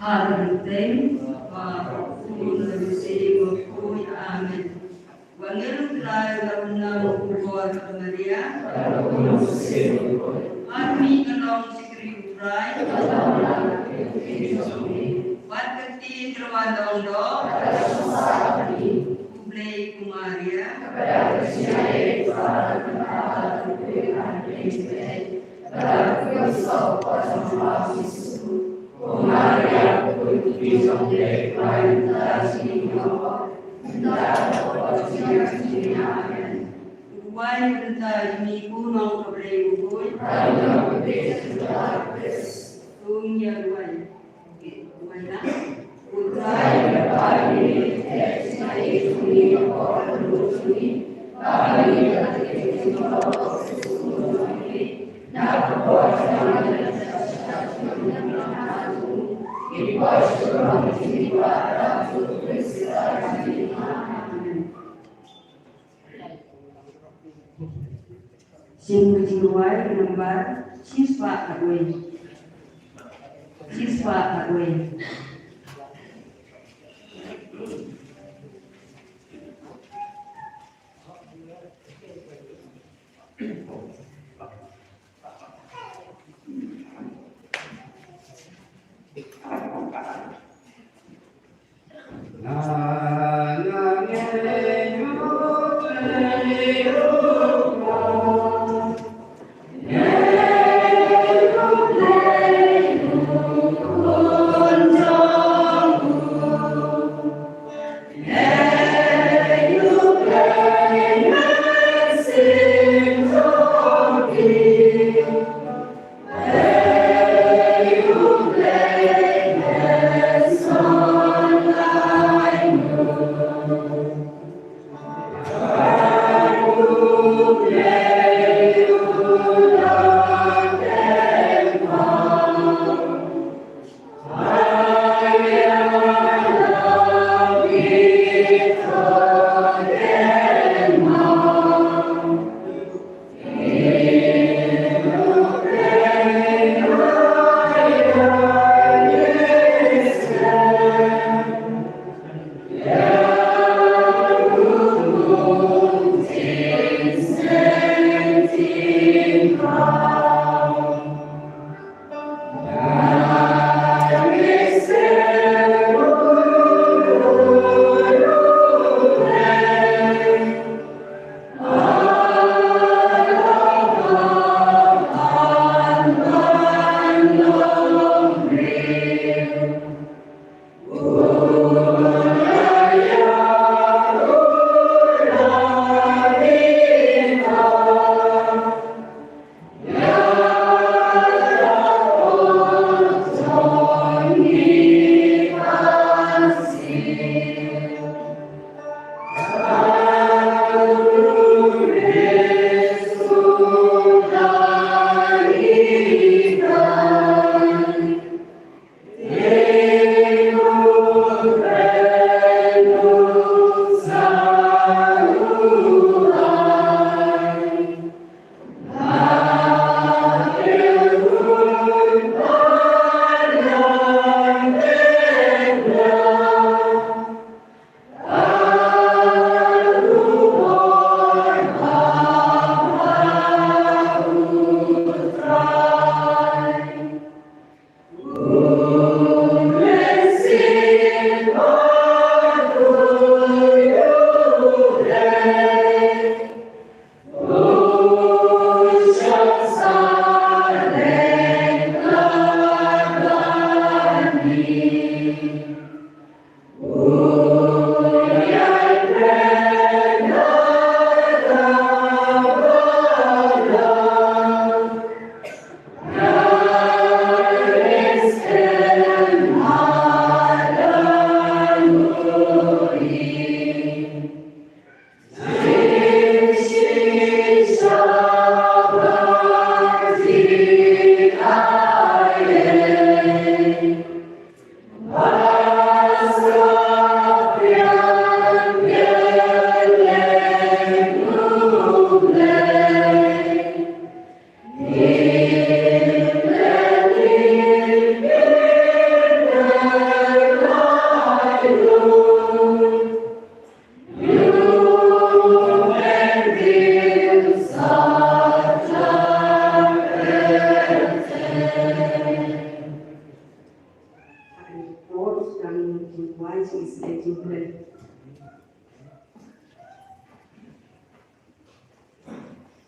Harenteng wapun lebih mukui amin. Wangiru telah launam kubuat Maria. Armi kenong sikri urai. Wat keti terwadong do. Kublai kumaria. Maria putri sampai plantasi kau, entah apa siapa Uai entah ini gunung keberai uai, ada sudah tung ya uai, uai nak uai berpagi, saya suni orang suni, pagi dari suni, nak berpuasa Sing jiwai lembar siswa agwe.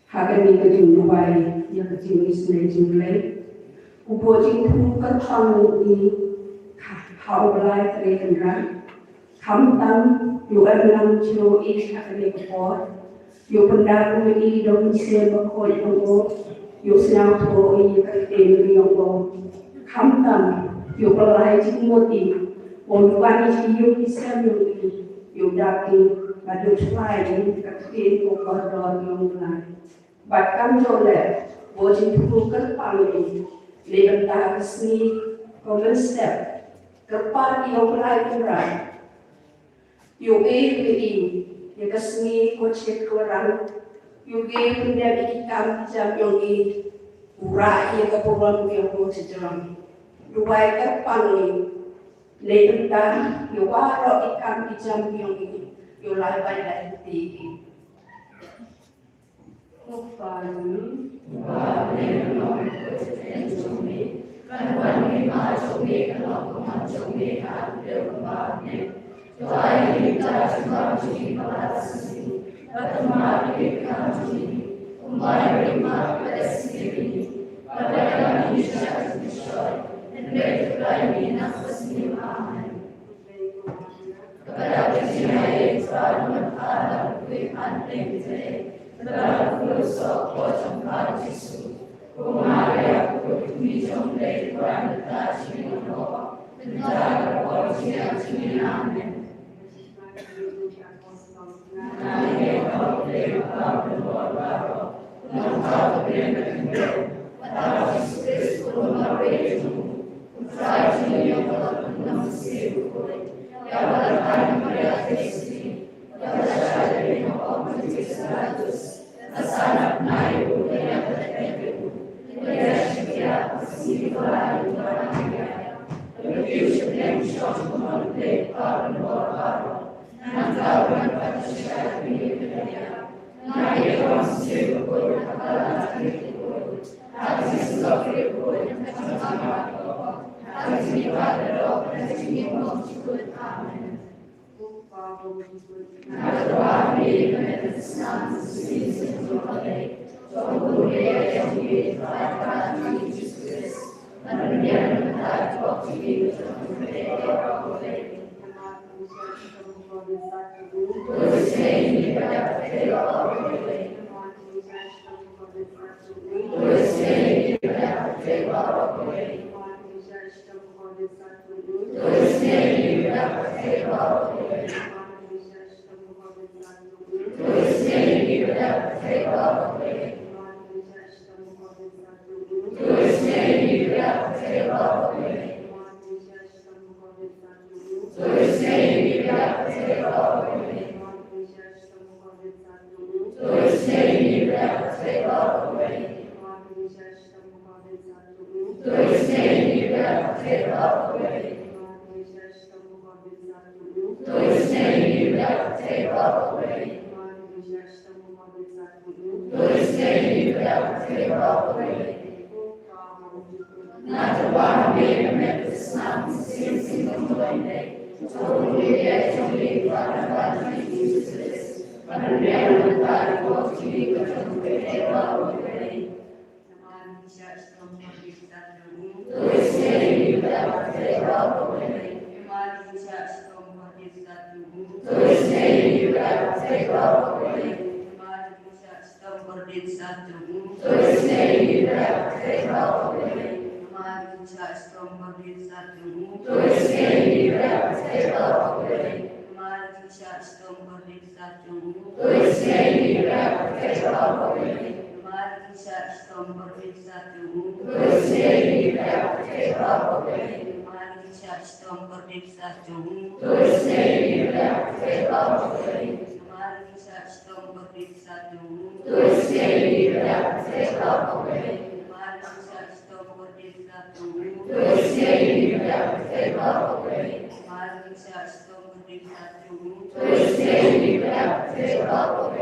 Hagani kajing duwai ya kajing isne jingle ubo jing thu kan thang ni hau lai tre kan ran kham tam yu an lam chlo ik hagani ko yu panda ku ni dong se ba ko yo yu snau tho i ka te ni yo kham tam yu lai jing moti on wani ji yu isam yu daki badu chwai ni ka te ko ko do yo lai Bahkan joleh, wajib bukan panggung, lebentar kesini, common step, kepat yang pelajaran, yogi beri, yang kesini kocek orang, yogi menjadi kita jam yogi, urah yang keperluan yang kocek jalan, dua kepanggung, lebentar, yowaro ikan jam yogi, yolai baik tinggi. Upani, upani, nong kucing cumi, kan wani ma cumi, kan lokman cumi, kan dewan Tuai kita cuma cumi palasi, patma kita cumi, umai lima pedesiri, pada kami syak dishoy, hendak tulai nafas ni aman. Kepada kecinai Tuhan menghadap Tuhan tinggi. Dalam kusok pocong kajisu, kumari aku kumijong dari Tuhan letak cimino, tentang pocong yang ciminamen. Nani kau beli kau berbuat baru, kau beli berkembang, pada Yesus kumarimu, putra cimino kalau penuh sibuk, yang berkali mereka istri, yang berada di bawah menjadi Asanap naik budaya bertemu, budaya sekitar siapa yang berada, lebih sebelum syok menolak para orang, nanti pada siapa ini budaya, naik orang sibuk berkata kritik, hati sendiri berkata hati pada roh hati mengucapkan amin. Nadrami medicina sisi tulai, tunggulah yang diperlukan Yesus. Nadia mendapat waktu tunggulah. Terus ini pada terlalu. Terus ini pada terlalu. Terus ini pada terlalu.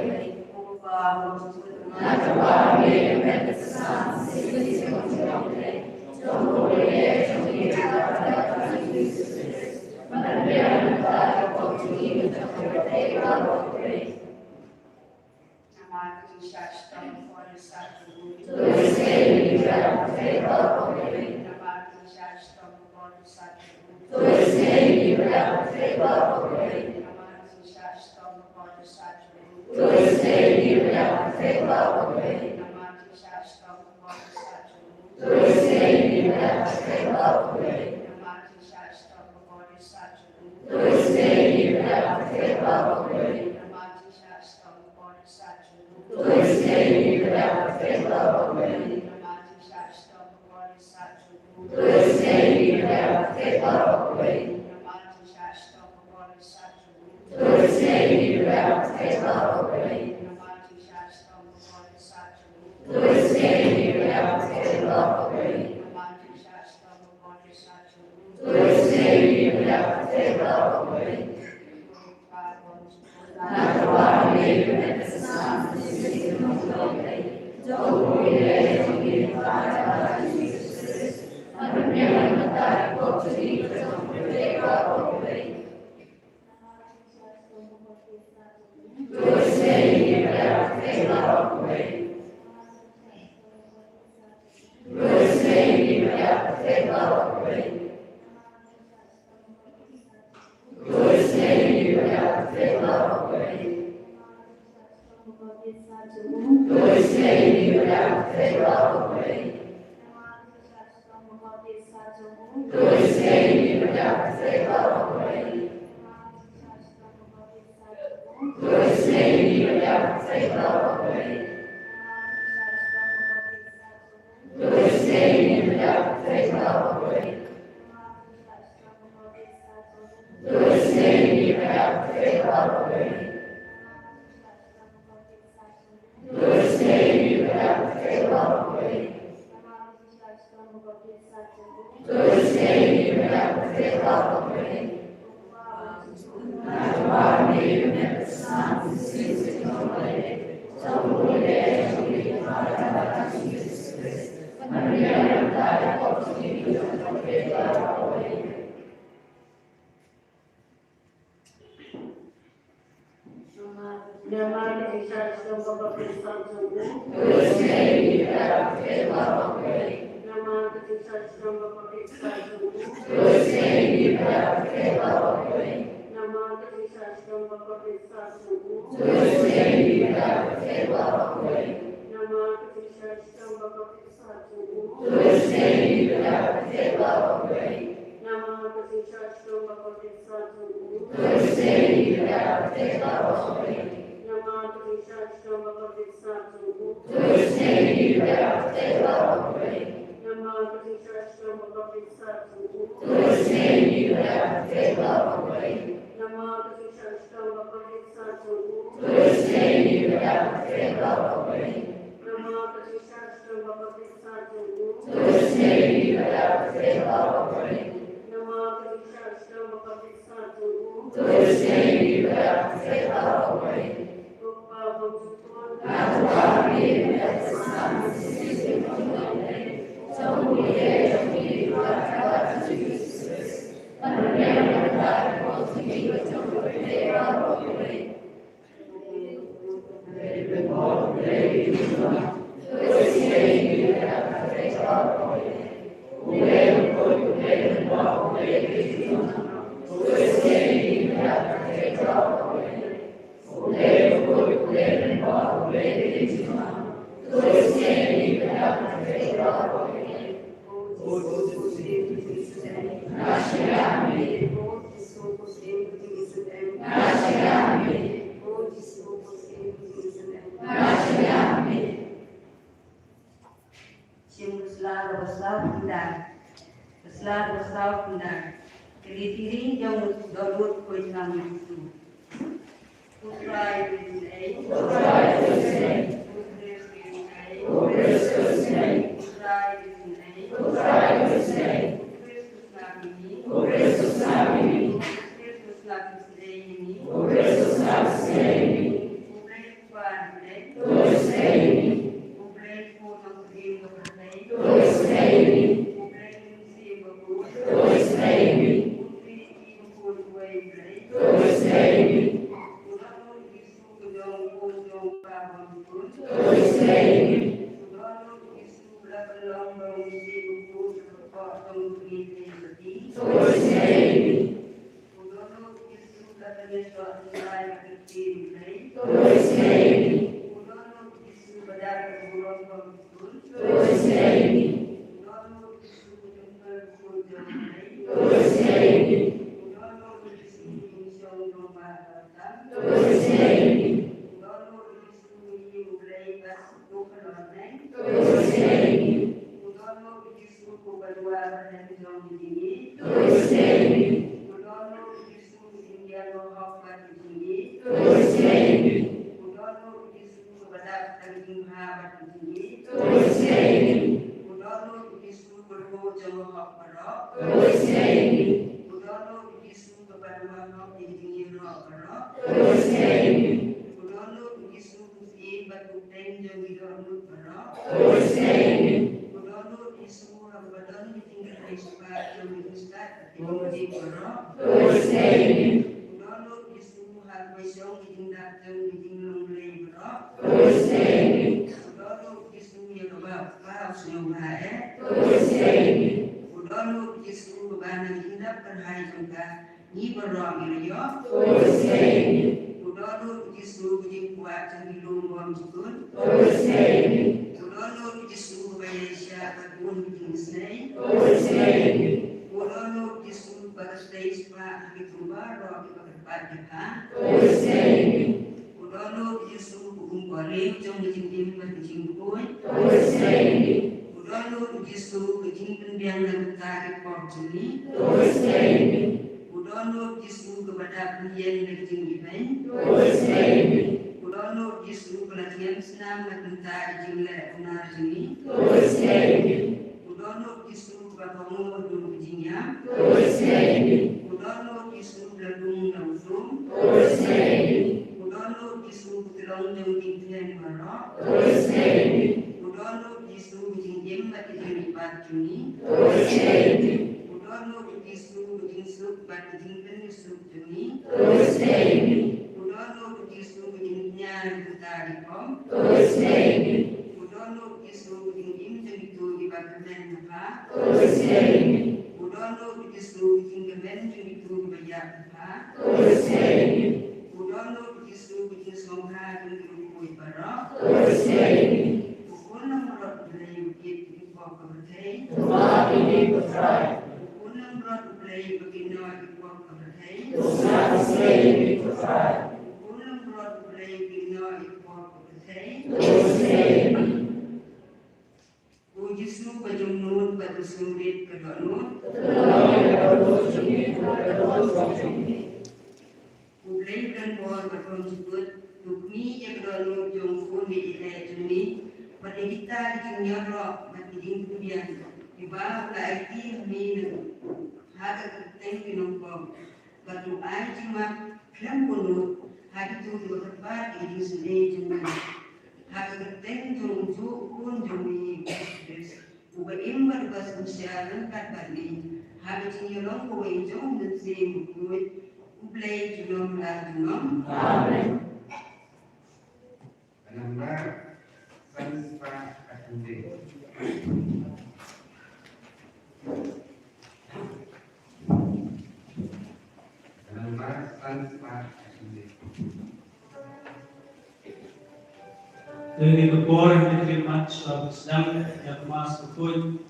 Dari kebor diterima suatu sedang yang mas kekut.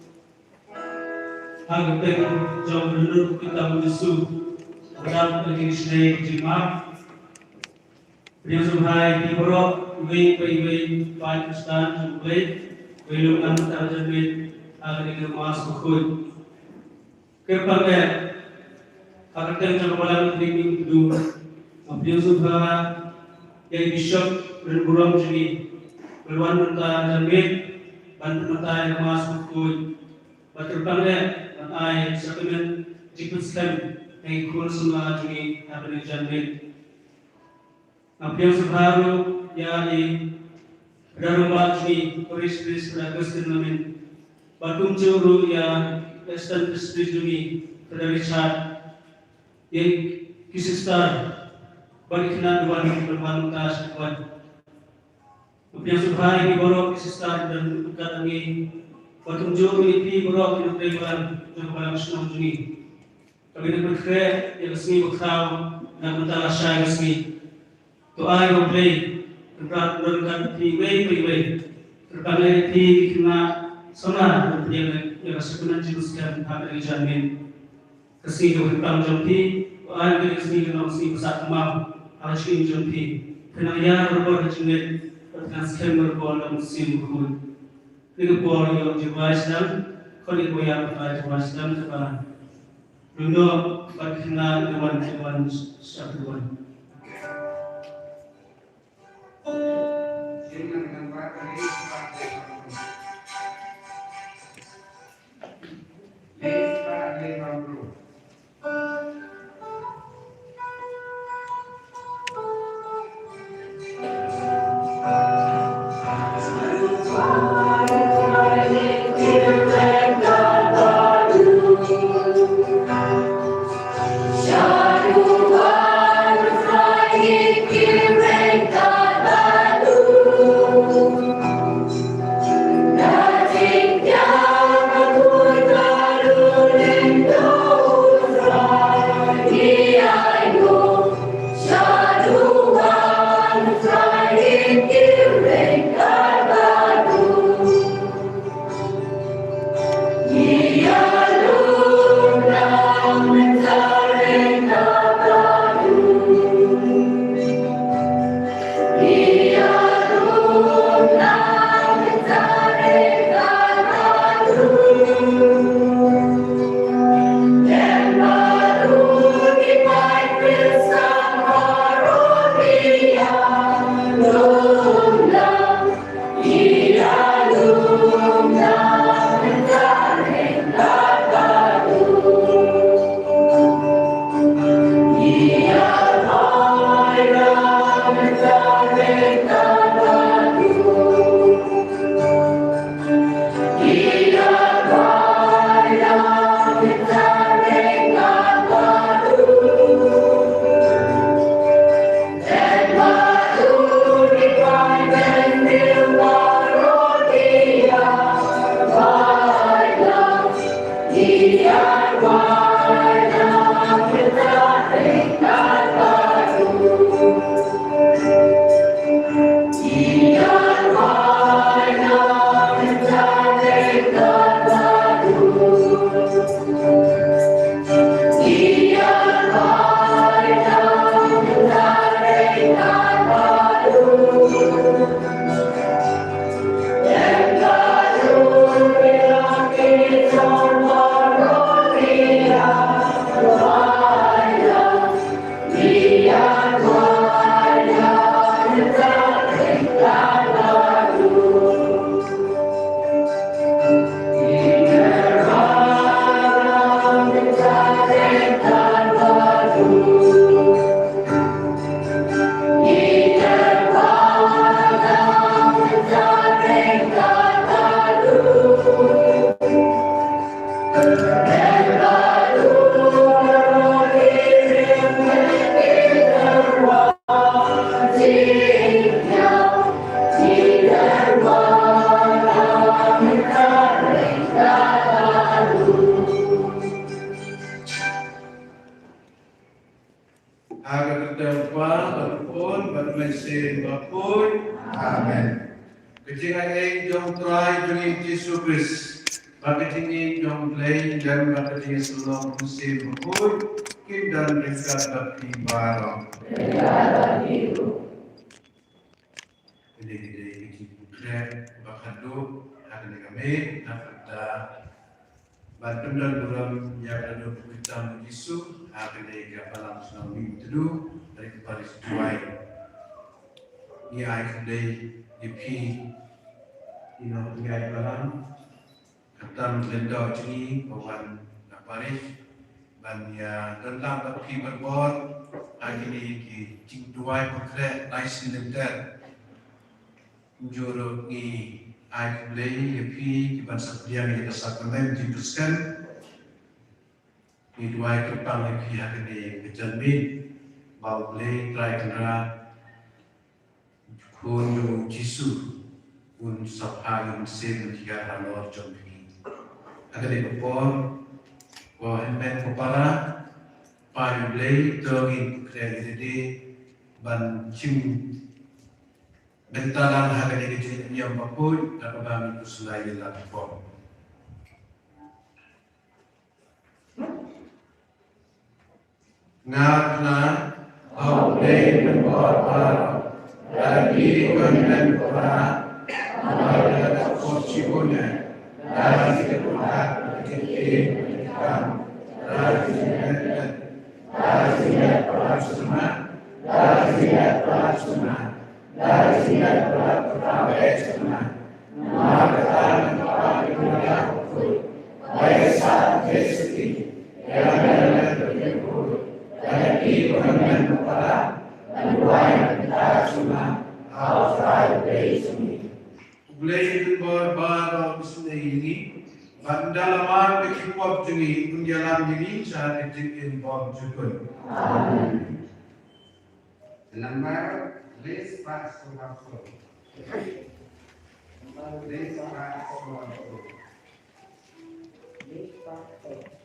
Harga jom menurut kita menyusu dalam pengisnei jemaah. Beliau subhai di borok iway Pakistan jumpai belum terjemit agar dengan mas kekut. Kepada harga jom malam ini dulu. Beliau subhai yang bishop berburam jadi Keluar mentah jamit, bantu mentah yang masuk kut, bater panglet, bantai sepemen jikut stem, yang ikut semua jadi apa yang jamit. Apa sebaru ya di darumah jadi turis beragam namin, batum curu ya Western District jadi terdapat syarat, yang kisah balik na duan bermanfaat sekuat. Yang subhai di borok sistem dan katangi patunjuk ini borok yang terbang dan balang senang juni. Kami nak berkait yang resmi berkau dan mentala syai resmi. Doa yang play tempat berkat di way. Terkadang di kena sonar yang sebenarnya jelaskan hak dari jamin. Kesini berkam jomti, doa yang resmi dengan resmi besar kemau harus ini jomti. Kenaya berbuat jengit Transfer berbol dan musim berhul. Dengan bol yang jawab Islam, kalau ibu yang berkata jawab Islam kepada dunia berkenal dengan syaitan. Amen. Kecingai jom try joni Yesus Kristus. Bagaimana jom play dan bagaimana selong musim berpul dan dekat bagi barang. Ini kita bakadu akan kami dapat bantu dan dalam yang ada kita Yesus akan dalam selama minggu dari kepada sesuai. Ni ay kandai dipi ino ngai balam katam lenda jini bawan naparis ban ya tentang tapi berbor agini ki cingtuai pokre naisin lenter joro ni ay kandai dipi ki ban sapian ni sakramen diteruskan ni duai kepang lagi agini kejalmin bau play try kena Kun Jisu kun sabha kun sem tiga halor jombi. Agar dipopor ko hempen popara payulei togin krediti ban chim bentalan hagani kecil yang bakul dapat kami kusulai lagi pom. Ngatna Audei Menbor Lagi Konten Kora Ada Kursi Punya Dari Kepuhat Kekir Kam Dari Sinetren Dari Sinet Perasuna Dari Sinet Perasuna Dari Sinet Perasuna Maka Maka Dunia Kukul Baisa Kesiki Yang ada Berkepul Dari Konten Kora Buaya kita semua outside base ini. Belajar berbagai bisnis ini, bandalaman berkiprah jadi menjalan diri saat itu involved juga. Amin. Lembar list pas suatu. List pas suatu. List pas suatu.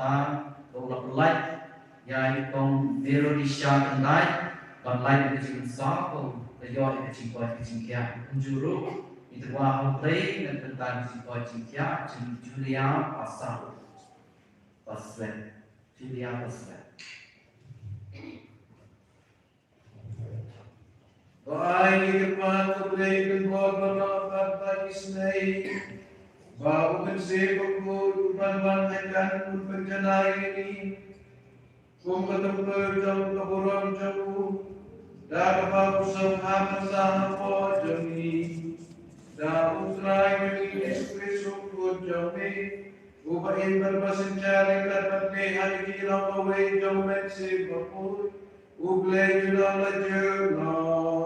ta lo light ya kong zero di sha kan dai ban light ke jin sa ko the yo ke jin ko ke jin kya juru itu wa ho play dan tentang jin ko jin kya jin Julia pasal Julia pasal Baik kepada kebaikan korban bagi senai, bahawa pensebab korban akan bencana ini, kumpulan jauh keburuan jauh, dan bahawa usaha bersama jauhi, dan utrai ini Yesus Kristus jauhi, upain berbasencari dapat hari kita away jauh pensebab Ublay dalam lajunan.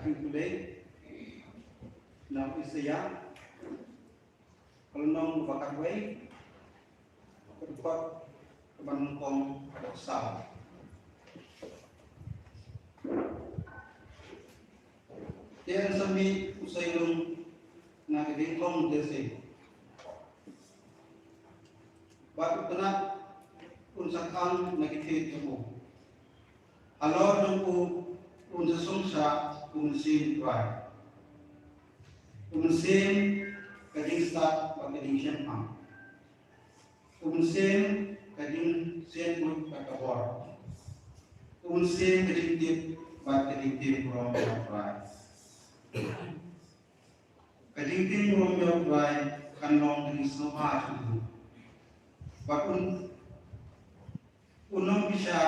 Today, now is the young, kalau bakal way, berikut kebanyakan besar. Dia sambil usai nak dingkong desi. Batu kena unsakan negatif tubuh. Halo nunggu unsasungsa Umsin Dry. Umsin kading start kading siyempang. Umsin kading siyempang kakabor. Umsin kading tip kading tip from dry. Kading tip from dry kanong kading sloha sudu. Bakun unong bisa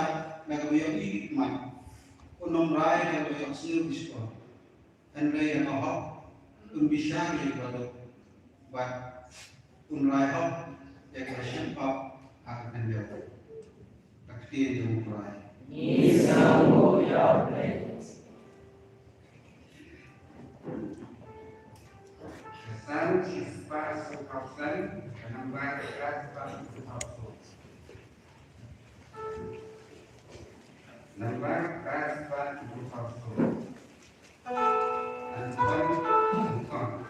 nagabayang ikman. Unong rai yang yang sinu bisko, rai yang ahok, bisa jadi kalau, but rai hok yang bersiap akan jauh, aktif jauh rai. Nisamo ya please. Kesan siswa sukausan menambah kelas sukausan. Number class part group of schools. And one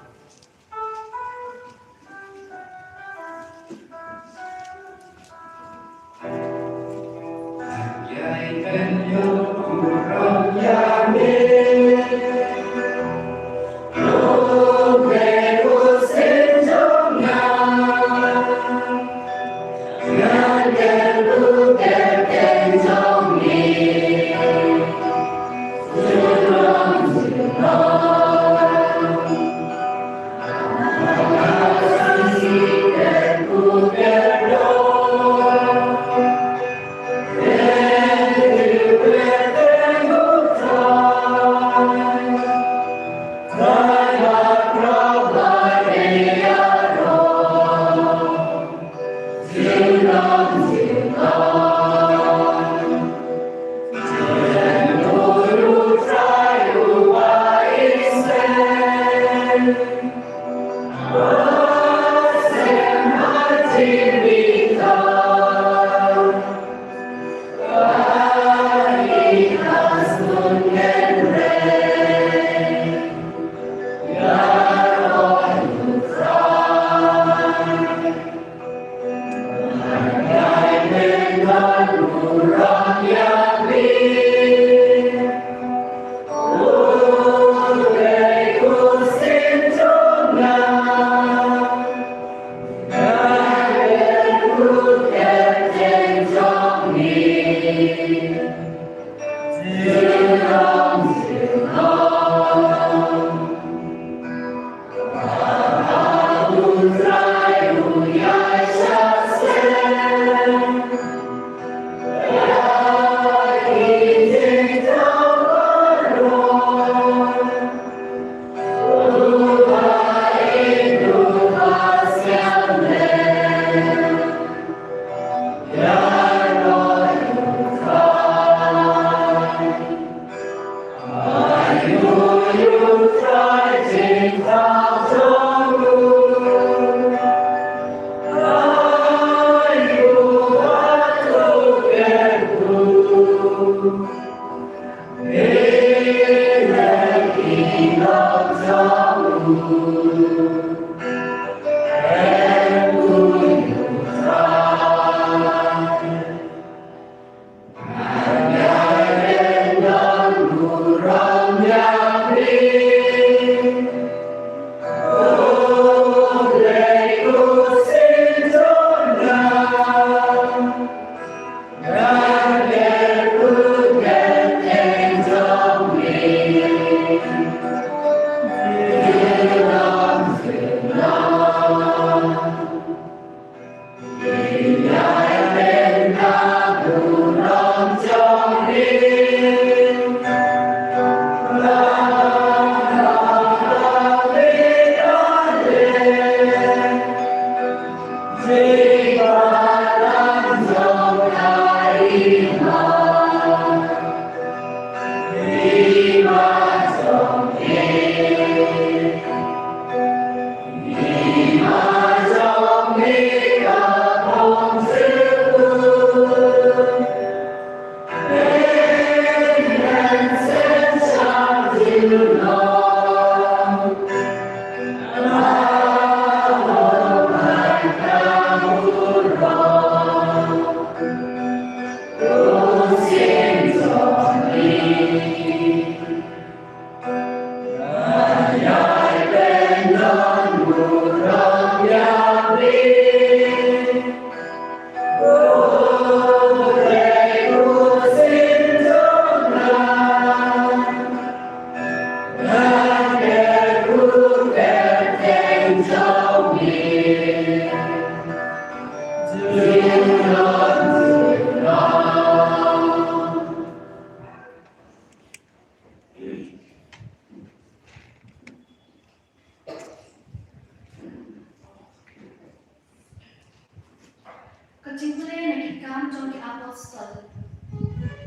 kecimpule nakikam jong ki apostol.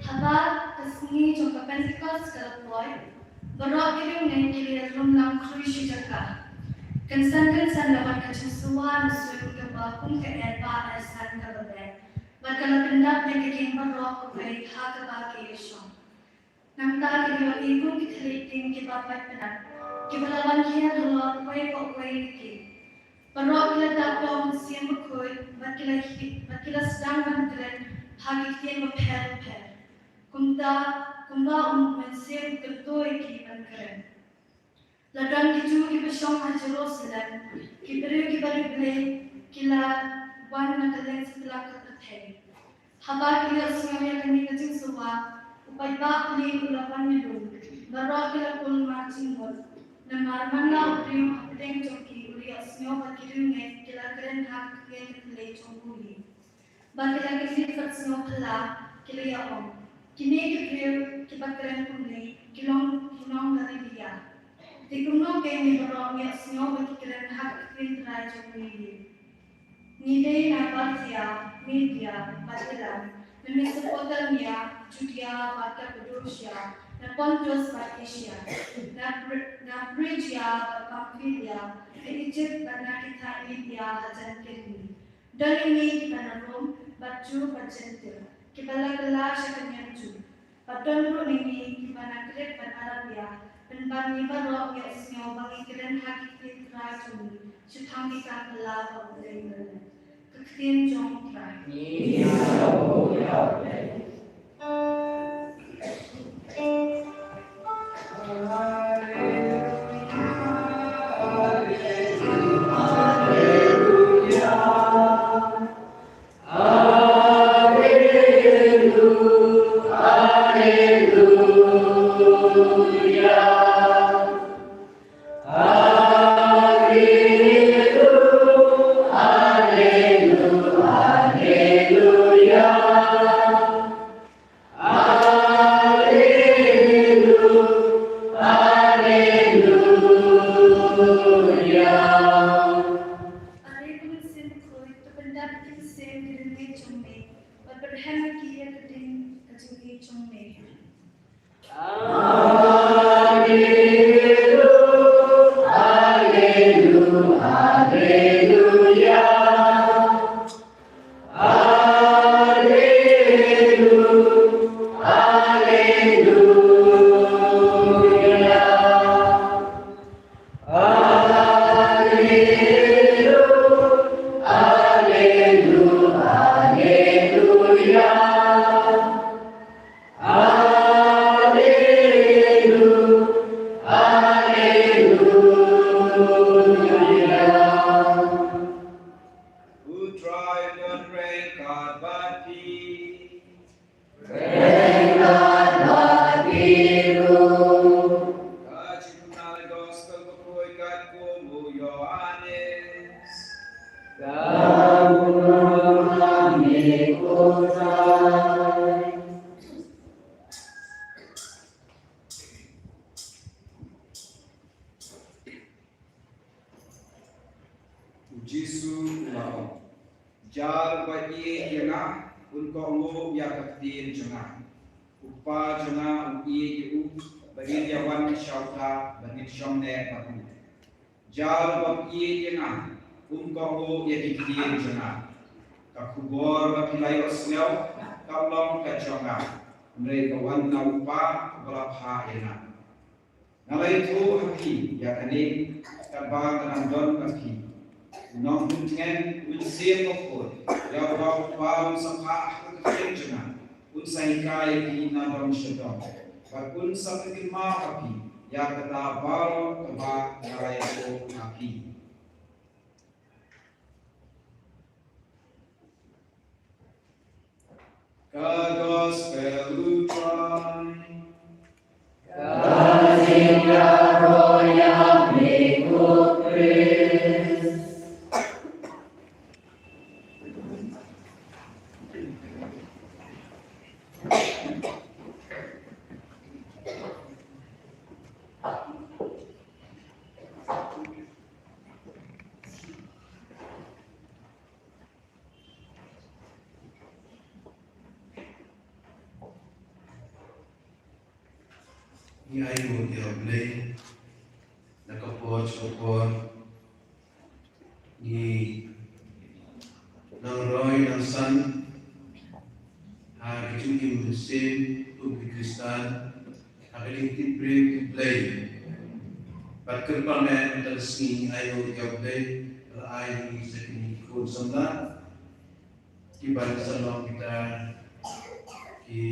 Haba kasni jong ka Pentecost kalaploy, barok kirim ngay kili rumlang kruisi jaka. Kansan lawan kacimsuwa nasuyo ka ba kung ka erba asan ka babe. Bagkalapindap na kiking barok kay hakaba ki Yeshua. Nang kini ikun kitalitin kibapat penat, kibalawan kia dulu kue ki. Barok kila dapong siang berkoi, bakila sedang bantren, hagi kian berper. Kumda mensiang ketoi ki bantren. Ladang kiju ki besyong ha Jerusalem, ki baru beli kila wan nakaleng setelah ketetheng. Haba kila semuanya kami kecing suwa. Upai bak ni ulapan nilu, barok kila kul marching bol. Namar mana upriu apdeng joki uri asnyo bakiru ngai kila keren hak kien kile chonguli. Bakila kini fatsnyo pala kila yaong. Kini kipriu kibakeren kunni kilong dari dia. Tikuno kini barok ni asnyo bakiren hak kien trai chonguli. Nidei nabatia media batiran. Mesopotamia, Judea, Cappadocia, Pontus, Asia, Phrygia, Pamphylia, Egypt, Nakita, Libya, dan Kirene. Dan ini di Rom, Baju, Bajentil, Kibala-kala siya kanyanju. Padon ro ini di Krete dan Arabia, penbani barok ya isnyo bangikiran hakikit rajuni, syutangika kala pagulay-ulay. Kekien jong try. Jisu lao jar bagi yana unko lo ya kaktir jana upa jana uye yu bagi jawan syauta bagi syamne batu jar bagi yana unko lo ya kaktir jana kakubor bagi layo sel kalong kajonga mereka wanna upa berapa yana nalai tu haki ya kani tabang tanandon kaki nong dengan unsir mokor ya bau bau sampa kekenjana unsai kai di nadam syedong bakun sampai ma api ya kata bau keba narayo api Gospel utron Kasihnya roh yang mengikut Kristus. ni ayu dia boleh nak kapor ni nang roy nang san hari ini musim untuk Kristan hari ini play Bakal pamer untuk sini ayu dia boleh ayu ini sekini kun semula kibar salam kita ki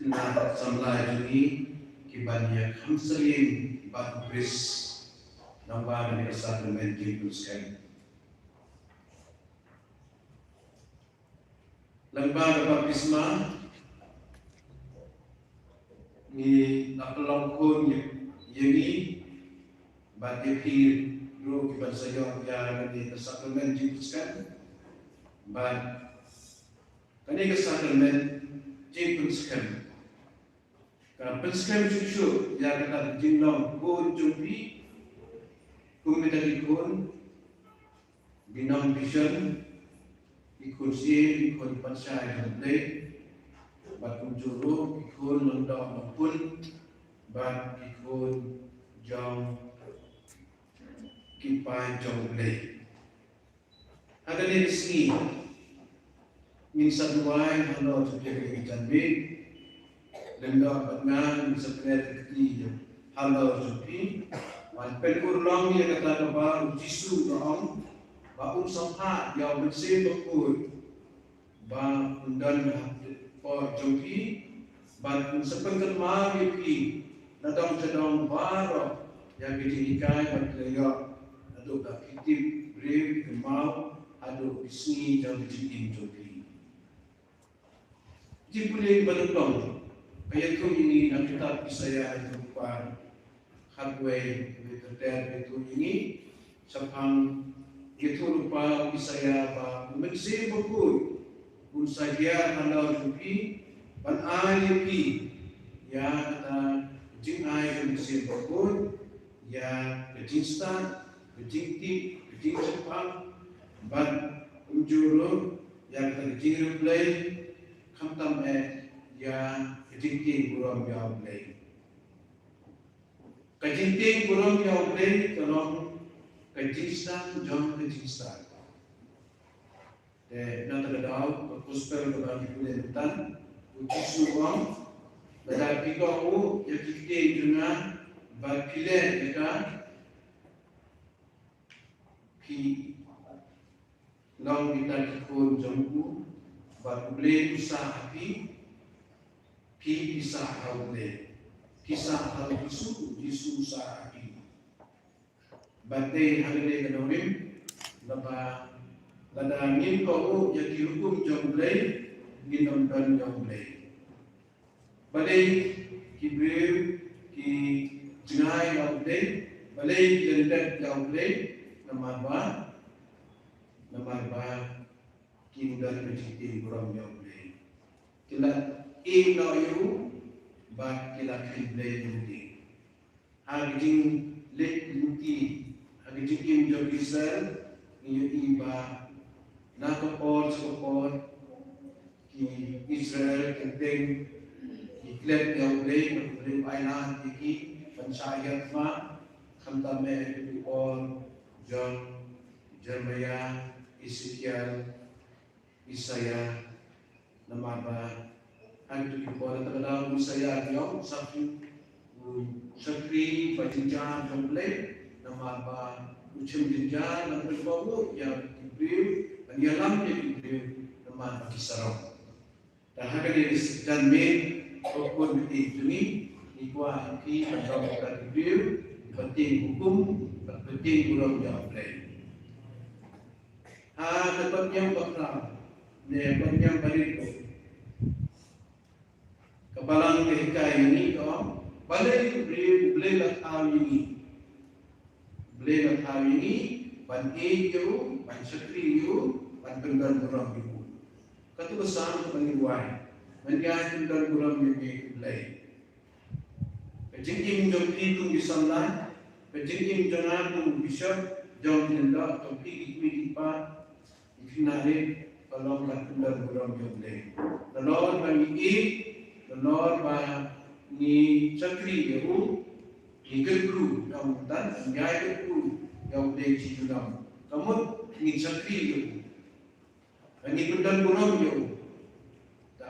kena sampai ini kibarnya kamseling batu kris nambah dari sakramen diteruskan. Lembaga baptisma ni napelong kun ini bagi pir ro kibar saya yang dari sakramen diteruskan. But kani sakramen diteruskan. Kalau penskem cucu yang kata jinglong kun jumpi kun medali kun binam vision ikun si ikun pansai sampai bakun juru ikun londok maupun bak ikun jong kipai jong play. Ada di sini min saduai halo sebagai janbi Lenda batngan sebenarnya ketiga halo jupi, malpen urlong yang kata baru jisu dong, baun samha yang bersih berkur, ba undan por jupi, ba sepengen mar yupi, nadong sedong baru yang dijadikan berkelaya, aduk tak kitip brave kemau, aduk bisni yang dijadikan jupi. Jipulih berlong. Ayat ini nak kita saya jumpa hardware betul itu ini sepang itu lupa saya apa mesti buku pun saja anda jupi ban ayupi ya kata jing ay mesti buku ya kejistan kejingti kejing sepang ban unjuru ya kata kejing replay kamtam ya kejingting burung jauh play. Kejingting burung jauh play tolong kejingstan jom kejingstan. Nanti kedau berkusper berbagi kulitan uji suang pada pikaku yang kejingting dengan berpilih dengan pi long kita kikun jomku berpilih usaha api kisah haule kisah hal Yesus sahabi badai halile kanorim laba ladangin ko ya dihukum jomblay minum dan jomblay badai kibril ki jengai jomblay badai jendak jomblay nama ba kindan kecil kurang jomblay kilat ino yu bak kila kiblay luti. Haging lek luti, haging im jog Israel, niyo iba nakapod ki Israel kenteng iklet yang blay aynahan tiki pansayat ma kantame pipol John Jeremiah Ezekiel Isaiah namaba ang itu kita terkenal saya yang sakri pajinjan komplek nama apa ucap jinjan dan berbagai yang diberi dan yang lainnya diberi nama apa kisarong dan harga dari dan main ataupun itu ni ikwa iki atau kita diberi penting hukum penting urang yang play tempat yang bakal tempat yang baru Kepalang kehikai ini kau balai boleh latar ini ban ejo ban sekri yo ban pendan kurang ibu kata besar pengiwai menjadi pendan kurang ibu boleh kejengking jom itu disamlan kejengking jangan bisa jom tidak tapi ikut ikinare kalau pendan kurang ibu boleh lalu bagi The Lord by ni cakri yahu ni kergru yang dan nyai kergru yang boleh dijunam. Kamu ni cakri yahu, ni pendan buram yahu.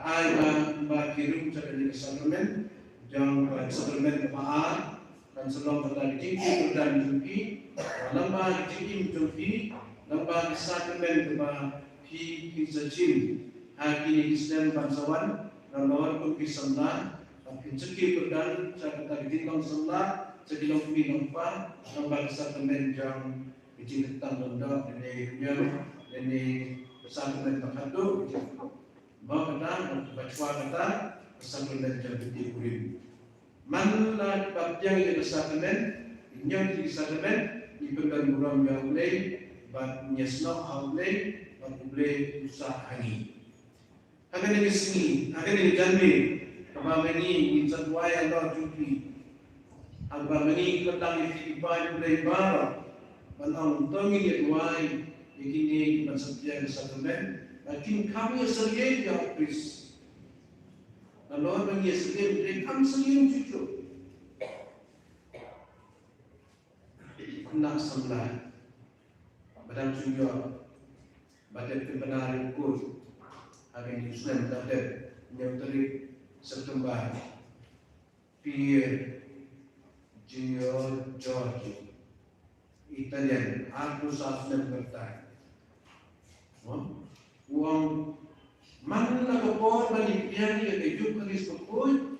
Ai ba kirim cakri settlement, jang settlement kemaar dan selong pada tinggi dan tinggi, lamba tinggi tinggi, lamba settlement kema ki kisacin, kini Islam bangsawan, nalor pun kisamna, cekik berdan cakap tinggal semla, cekilong pinampa, lamba settlement jang kecil tentang lenda ini settlement terhadap Bapak baca kata settlement yang dikurim. Mana bagian yang settlement, yang di settlement di pegang buram yang boleh, bab nyesnok boleh, bab boleh usaha hari. Akan ini sini, akan ini jambi, abang ini insadwai Allah cuci, abang ini ketang di ibadah boleh ibadah, balang tangi yadwai, begini maksudnya settlement. Lakin kami sendiri yang Kris. Lalu bagi sendiri, kami sendiri cucu. Nak sembilan, badan tunjuk, badan kebenaran ukur, hari ini Islam terhadap yang terik September, Pierre, Junior, George, Italian, aku saat dan bertanya. Uang mana kapor balik dia ni keju Kris pokoi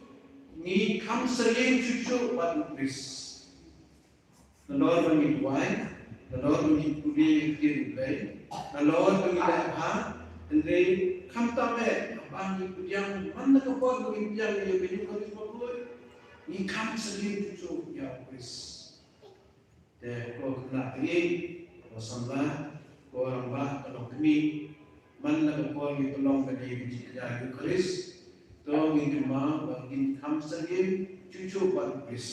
ni kam sering cucu batu Kris. Nalor bagi tuai, nalor bagi kudi kiri, nalor bagi dah andre kam tamat bagi kudiang mana kapor bagi dia ni keju Kris pokoi ni kam sering cucu ya Kris. Deh kalau kena ini, kalau sambal, kalau orang bah, kalau kami mana kapal itu long bagi bicara Kris, tolong itu mah bagi kami sendiri cucu baptis,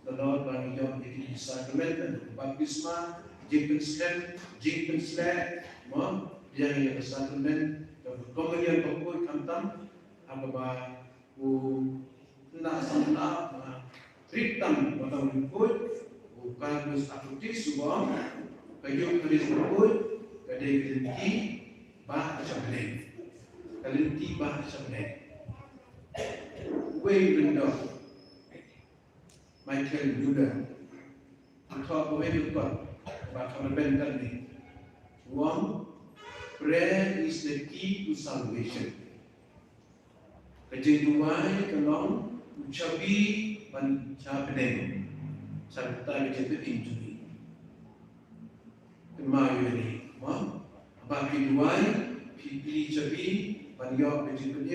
telur bagi yang itu sakrament dan baptisma, jingpen sled, mah dia yang sakrament dan komunion pokok kantam, apa bah nak samna tritam atau ikut bukan terus akutis subang kayu Kris pokok kadai kelinti bah sabne kelinti bah sabne way window Michael Judah atau way window bah kamu bentar ni one prayer is the key to salvation kejenuhan kalau ucapi ban sabne serta kejenuhan ini kemayu ini bagi duai, pilih cepi, banyak berjumpa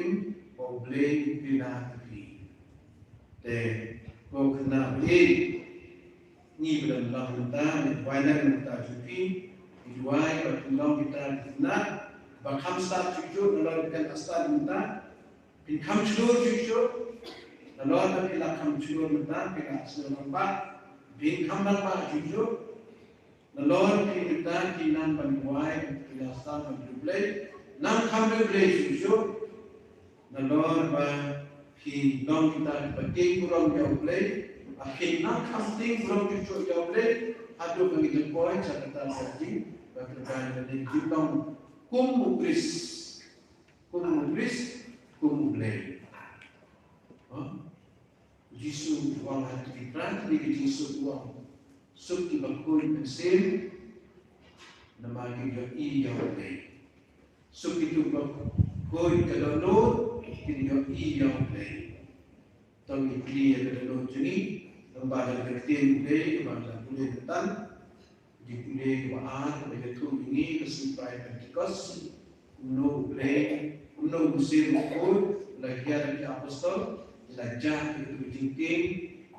boleh bina tepi. Deh, kau kena beli ni berdalam mentah, wainan mentah cepi, duai bertulung kita nak, bakam start cucu, lalu kita start mentah, pinkam celur cucu, lalu kita kam celur mentah, kita celur nampak, pinkam nampak cucu. Nalor kita kinam bantuai kita start menjublai nam kami beli susu nalor ba ki dong kita penting kurang jauh beli akhir nam penting kurang cucu jauh beli adu bagi poin catatan saji berkaitan dengan jumlah kumukris beli Jisu uang hati kita di Jisu uang Sukti bakul pensil nama kita yang boleh. Sukti tu bakul kedonor kita yang boleh. Tangi clear kedonor jadi lembaga kertin boleh, lembaga boleh betan. Di boleh buat lembaga tu ini kesupai Pentecost. Uno boleh, uno musim bakul lagi ada apostol, belajar itu jingking.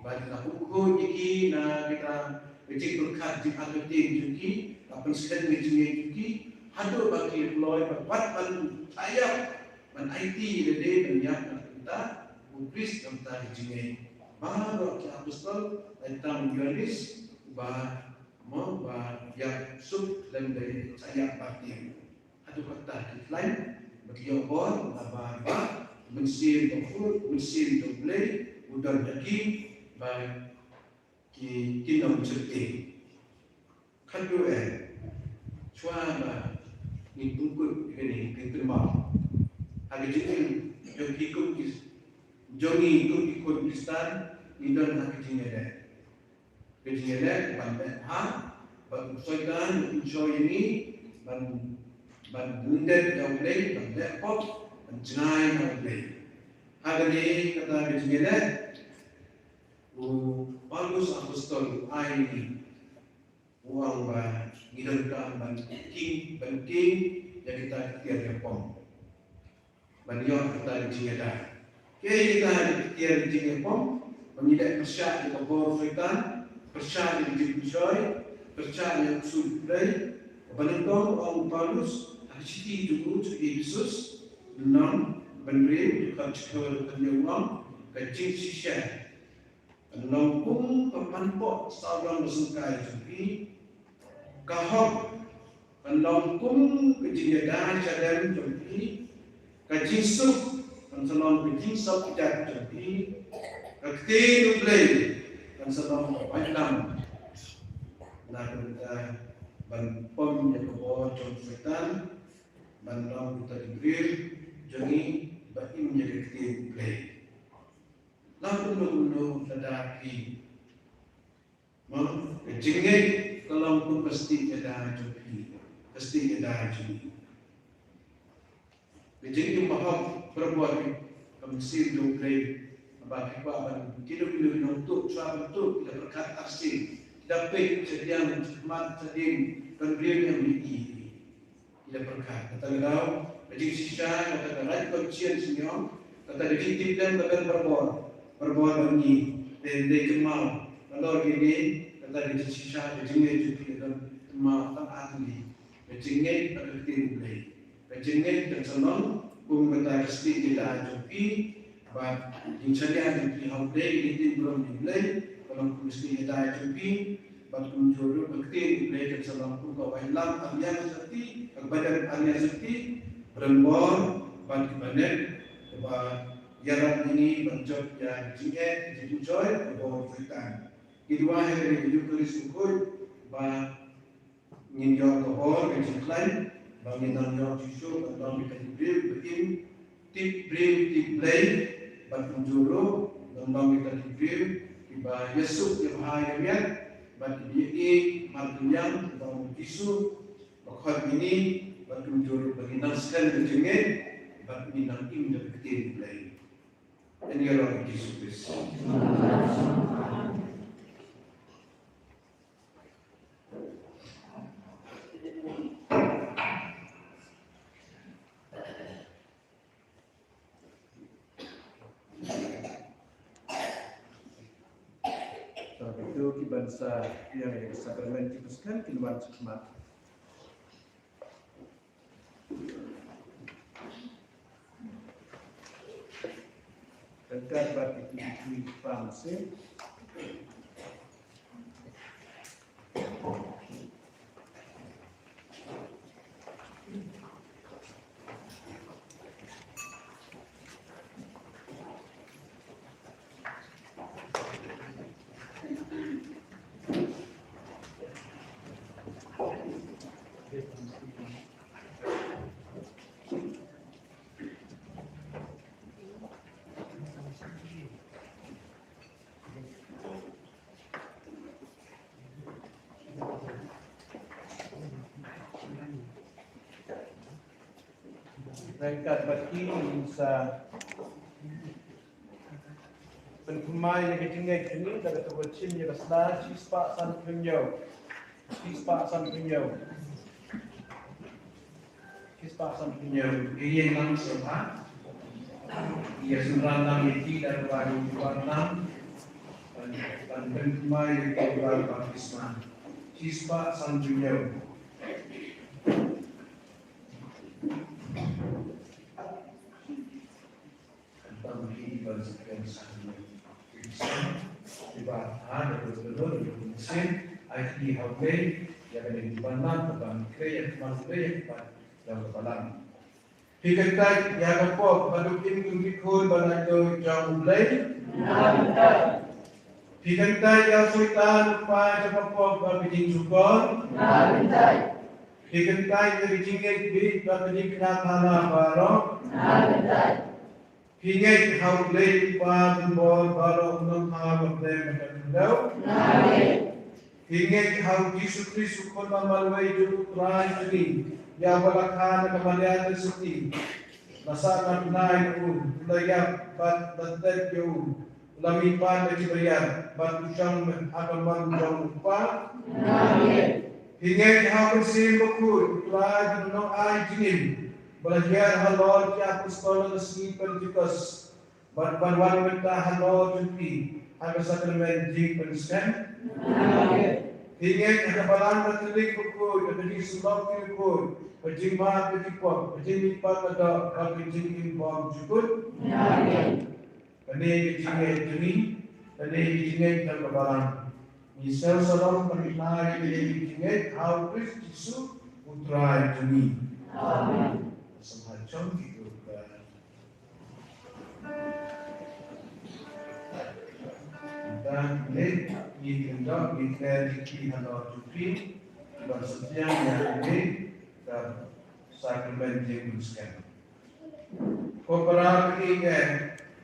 Baiklah ukur jiki na kita Ejik berkat di agetin juki, apa sekali mejunya juki, hadu bagi peloy berbuat ban ayam, ban IT dede banyak kita, Kris kita jingay. Bahawa kita apostol tentang Yohanes, bah yang sub dan dari saya bakti. Hadu kata lain bagi yang bon, bah mesin doble, udan lagi bagi kinam cerita. Kalau suara ni tungkut ini terima. Ada jadi jongi ikut Kristen ni dan nak kejingere bandar ban soitan enjoy ini ban bundet yang play bandar pop ban jenai yang play. Ada ni kata kejingere Paulus apostol ini uang ban ngidamkan ban king yang kita tiada pom. Ban yon kata kejingere. Kita tiada kejingere pom. Mengidak persyak di kabur syaitan, persyak di bidik bisoy, persyak yang usul play. Penentang orang Paulus, ada citi itu Yesus, enam benrim dekat cikal kenyawang, kecing sisya. Enam pun kepanpok saudara bersengkai jadi, kahok. Enam pun kejinyadan cadang jadi, kecing sup, penselon kecing sup jadi. Aktif play dan sebab panjang nak kita ban pom yang kebor contohkan ban lam kita diberi jadi bagi menjadi aktif play. Lalu tetapi jenggai kalau pun pasti ada jadi pasti ada jadi. Jenggai bahag berbuat kemisi do play. Bagi bahan kita bila untuk suatu betul kita berkat asing dapat sediang khidmat seding pemberian yang memiliki kita berkat kata galau jadi sisa kata galau konsien senyum kata dititip dan kata berbuat bagi dan kemal kalau gini kata jadi sisa jadi juga dan kemal tak ahli jadi pada tim play jadi dan senang pun kata pasti kita joki But in China, we have played it in Bromley, kalau mesti ada jupi, but kunjuru bukti play ke salam pun kau hilang area seperti badan area seperti berembor, but badan, bah yaran ini bentuk yang jingga, jadi joy, berembor kita. Kedua hari ini juga disebut bah ninjau kohor, kecil bah ninjau cucu, bah bikin bikin tip play. Penjuru lembang kita diberi tiba Yesus yang hayamian bagi dia martunyang bang Yesus bakal ini penjuru bagi naskan kejengit bagi nang im dan ketin lain ini orang Yesus Kristus. Bangsa yang sakramen diteruskan keluar hikmat. Dekat bagi itu bangsa. Dekat bagi sa penkumai yang ketinggai ini dari terwacin yang besar cispa san punyau ini yang sama ia sembilan itu dari baru warna dan penkumai yang baru baptisma cispa san punyau. Ada betul-betul mesin IT hardware yang ada di bandar terbang kerja yang berbalan. Hingga yang apa baru ini kumpul balado jauh mulai Pikantai yang sultan upaya cepapok babijing sukon. Pikantai dari jingit bit babijing kenatana barok. Pingai kau play upaya bol barok nung hawak deh macam Pingai kau Yesus Kristus sukon mamalway juru trai ini. Ya balakhan kemalian tersebut. Nasaan naik pun, layak bat datet jauh, lamipan dari bayar, bat usang akan mandang upah. Hingga hal bersih bekul, telah menong air jinin, belajar halal kia apostol resmi Pentecost, bat banwan mentah halal jumpi, agar sakramen jing pensen. Hingga ada balan bertelik bekul, bertelik sebab bekul. Pejing mah pejing pom, pejing lipat ada pejing pom cukup. Kene pejing jeni, kene pejing dan kebaran. Misal salam pernah pejing how Kristus putra jeni. Amin. Semacam itu kan. Dan ini tindak dikira hanor cuti, dan setiap yang ini dan sakramen jenguskan. Koperasi ini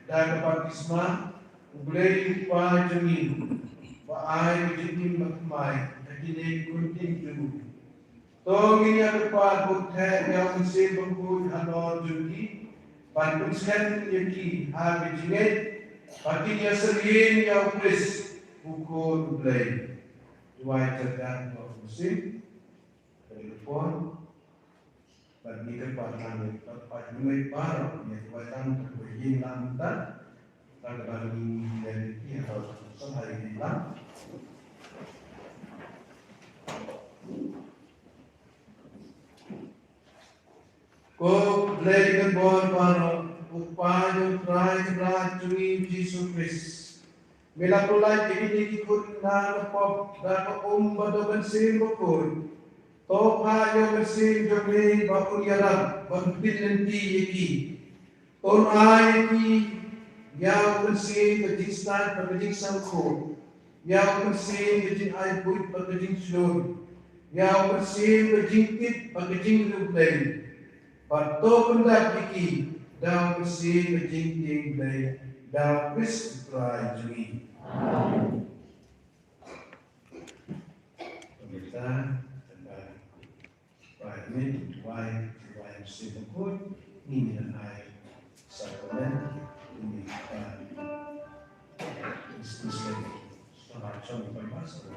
dan baptisma boleh dipajami, bahaya jadi makmai, jadi kunting jemu. Tong ini ada bukan yang mesti bangkut hanor jadi, baptiskan jadi habis jinget, patinya sering yang pres ukur boleh. Dua cerdas muslim, telefon. Bagi kekuatan tempat mulai baru yang kuatan terbuat lantar terbagi dari pihak sehari ini lah. Kau belajar buat baru upaya terakhir curi Yesus Kristus. Melakukan ini ikut nama pop dan badai bersih Topa yang bersih jomli bakul yaram bantuin nanti yaki. Ton ayaki yang bersih kejistan perkejing sangko, yang bersih kejing air buit perkejing sulur, yang bersih kejingkit perkejing lublay. Pato pendak yaki dan bersih kejing tingglay dan Kristus rajui. Amin. Pemirsa. Ini why simple good ini dan I sakramen ini Kristus setelah contoh bahasa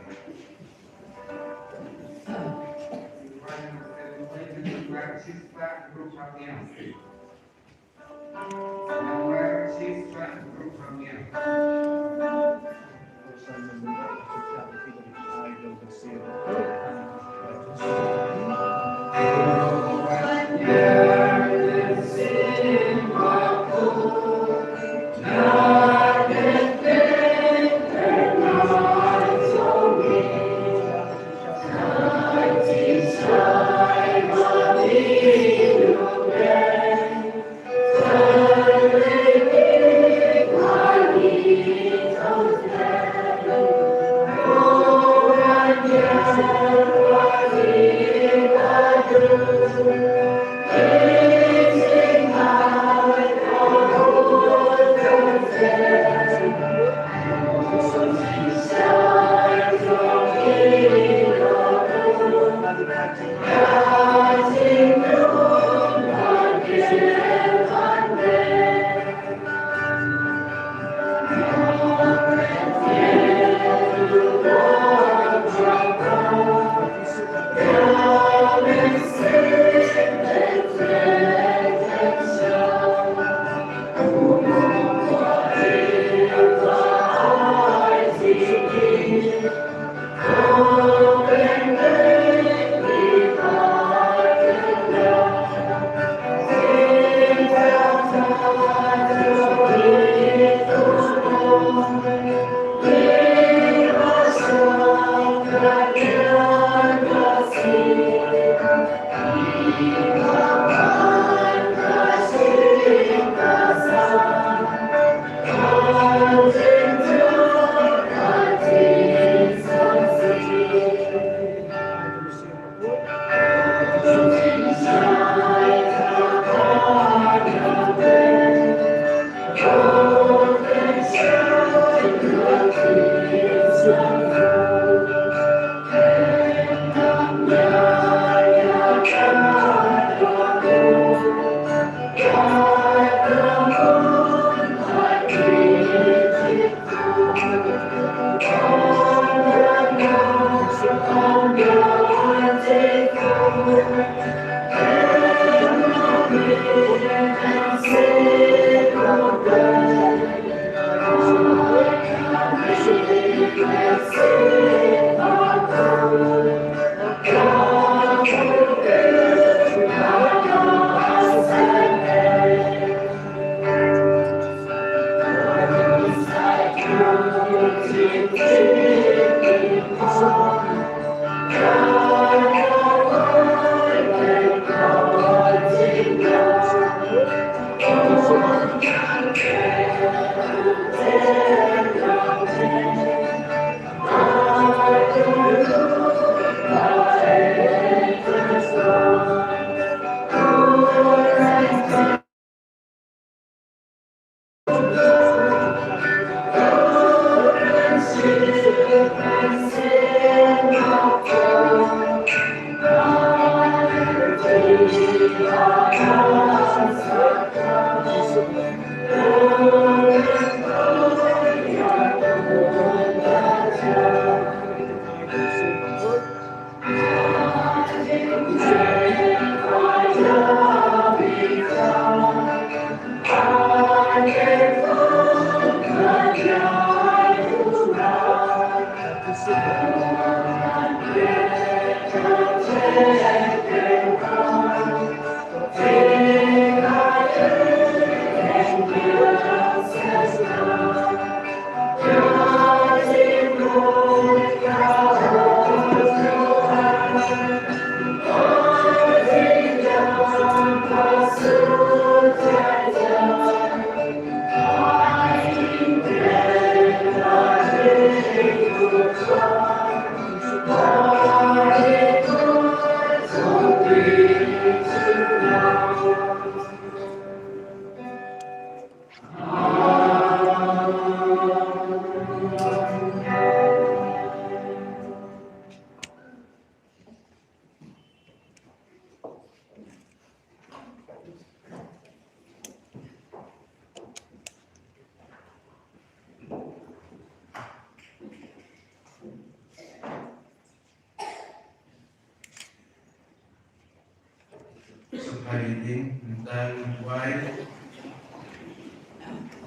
Hari ini tentang why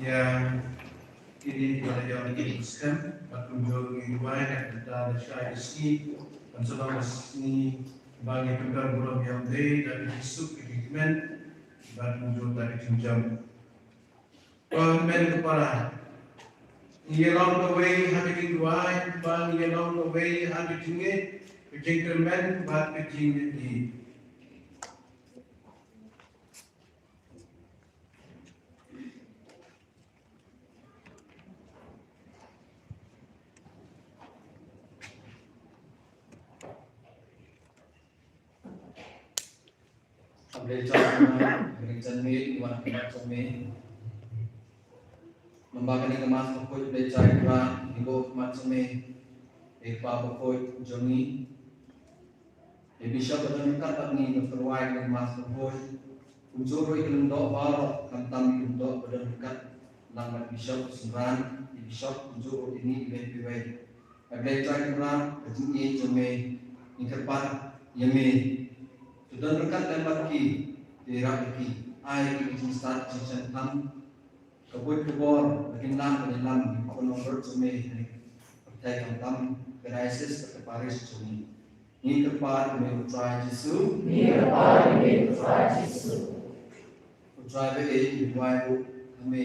yang ini yang diinginkan mengunjungi why yang tentang syai ski dan selama ini bagi pekan bulan yang dari besok treatment dan muncul dari jenjang kepala along the way having why bang along the way having it gentleman but between the Berikan di mana kita cumi membagikan kemas pokok belajar Quran di bawah kemas cumi ipa pokok joni di bishop dan dekat ni berterwai dengan kemas pokok unsur iklim doa barat kantam iklim doa pada dekat nama bishop sembilan di bishop unsur ini lebih belajar Quran kecil cumi ingkepan yami sudah dekat dan bagi diraki ai ki start season tam kabut kebor makin nam dalam kononor cumi percaya tam crisis ke Paris cumi ni kepada me try Jesu try be di wai kami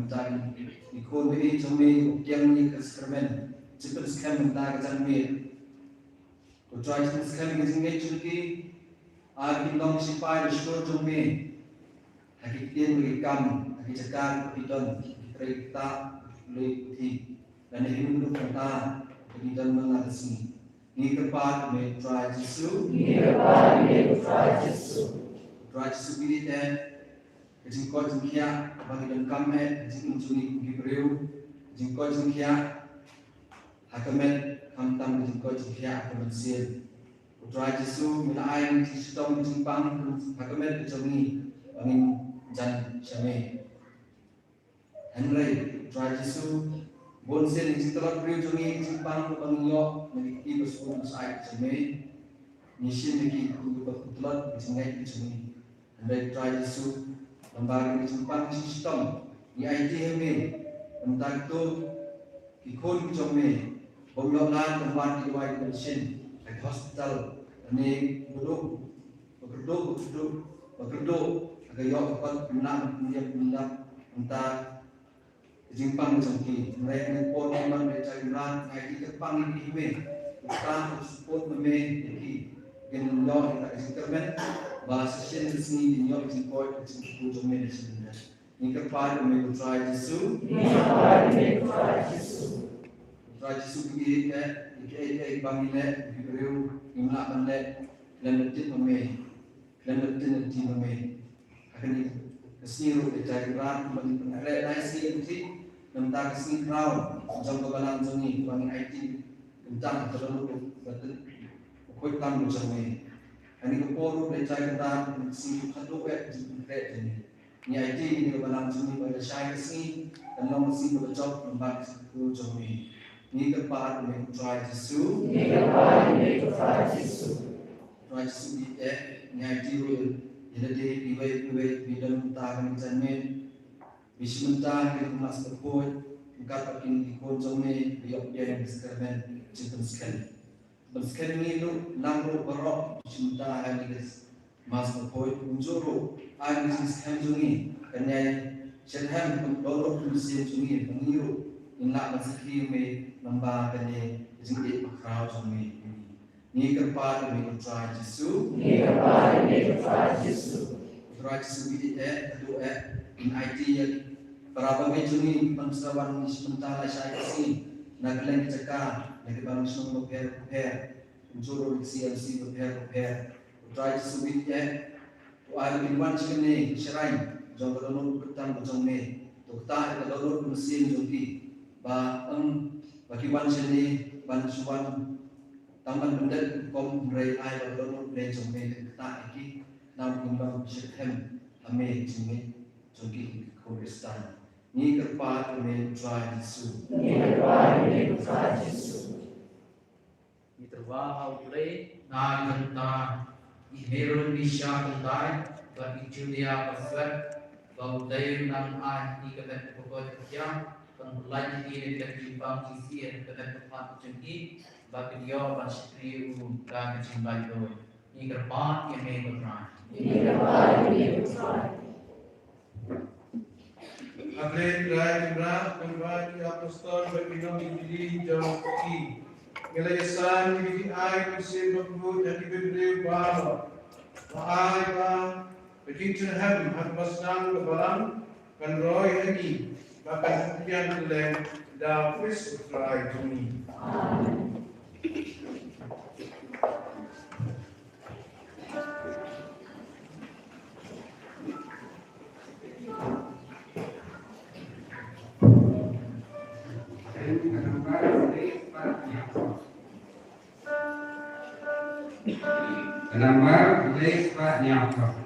kami ikon be cumi yang ni kesermen cepat sekali mentak cumi try sekali ngejengge cumi Agi long sipai disyukur jumi hakikin merikam hakijakan pidon kita leti dan ini menurut kita pidon mengatasi ini kepat metrai Jesu try Jesu pilih dan kejengkau jengkia bagi dan kamet kejeng juni gibreu kejengkau jengkia hakamet kamtam kejengkau jengkia hakamet sil Putra Jesu mina aing sistem simpang hakamet kejeni angin jan syame Henry Putra Jesu bon sen setelah beri jeni simpang pangyo memiliki bersuku besar syame nishin memiliki kebetulan kesengai kejeni Henry Putra Jesu lembaga simpang sistem di IT heme tentang itu ikon kejome pemyolan tempat diwai pension di hospital ini duduk agar yo dapat menang entah jimpang jengki mereka pun memang mereka bilang ai kepang ini kita support meme iki gen yo kita intermen bahasa sini di sini yo support itu jome di sini ini kepada me try Jesu try Jesu begini iki bangile Hebrew imla bande landetin mame akan kesiru dari ran mengenai nasi itu tentang kesini crowd jam kebalan joni bang IT tentang terlalu betul koi tam jome Ani ko poro le chai kanda si khadu et konkret ni. Ni IT ni ko balang sini pada syai kesini dan long si ko job lembak ku jomi. Ni ke part me try to sue. Try to sue ni IT rule. Jadi iwait bidang tahan jamin. Bismillah kita masuk ke Kat pakin ikon jome biok dia yang sekarang cipen sekali. Sekarang ini lu nangro barok cinta hari guys. Mas berpoin unjuro hari sekarang jungi kenyai sedang dorok mesin jungi pengiru inlak masih me nambah kenyai jengit makrau jungi. Ni kerpa demi utrai Yesus. Utrai Yesus bidit kedua in IT yang Berapa menjuni pensawan sementara saya kesini, naglang cakap, nagibang semua prepare, juru CLC prepare, try to submit ada minuman sini, serai, jauh kalau ketang jauh me, dokter kalau mesin joki, bagi ban sini, ban suan, taman benda kom ray ai kalau ray jauh me, tak iki, nam kumbang September, ame joki Kurdistan. Ni kerpat me try Yesus. Ni terwahau play na kanta imeron bisya kandai bagi Julia pasal bau dayu nang ai ni kata pokok kerja pengulangan ini tidak timbang sisi yang kata tempat jengki bagi dia pasri dan kecimbai tu. Ni kerpat yang me try. Abre try jumlah kembali apostol berpinang diri jauh pergi. Ngelayasan diri ai mesin berbuat dan diberi bahawa ai ba berkincun hem pasang kebalang kan roy ini bahkan kemudian kelem dah wis try juni. Nomor tulis Pak Nyoko.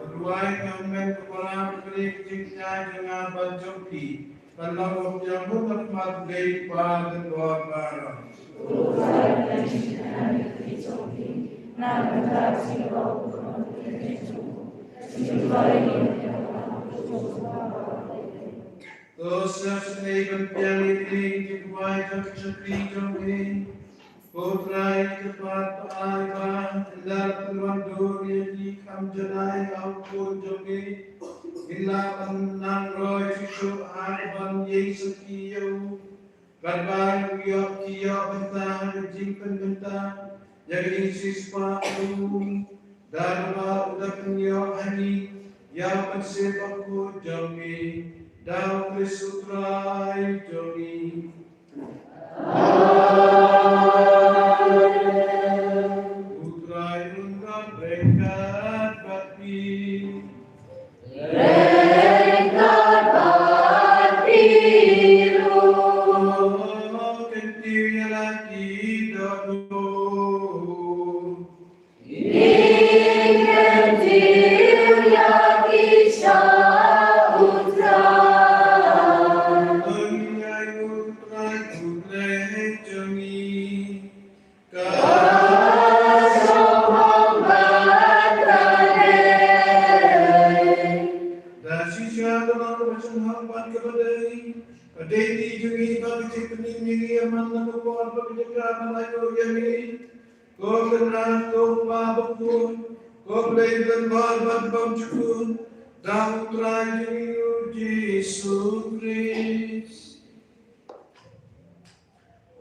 Berbuai kami kepala beri cinta dengan banjoki. Kalau jamu tempat dari pada dua barang. Dosa seni berpiang ini dibuai tercekli jombi. Putrai kepat aiba, ilar peluang dunia di kamjanai ampun jombi. Bila penang roy susu arban Yesus kiyo. Karban kiyo kiyo bentang berjimpen bentang. Jadi siswa aku. Darba udah penyo ani. Yang pensepaku jombi. Dau Krisutrai jombi. Putrai undang berkat bakti.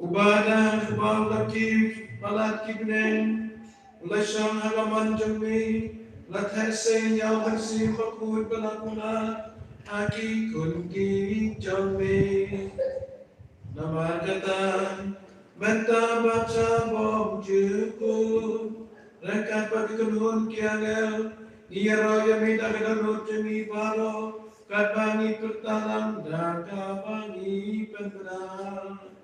Ubadah kebal lakif balat kibnen ulasang halaman jami lathai yaw bersih bakut balakuna aki kunki jami nama kata menta baca bom juku rekat bagi kenun kiagel dia roya mida kedalut jami baro katbangi pertalang dan kabangi pentenang.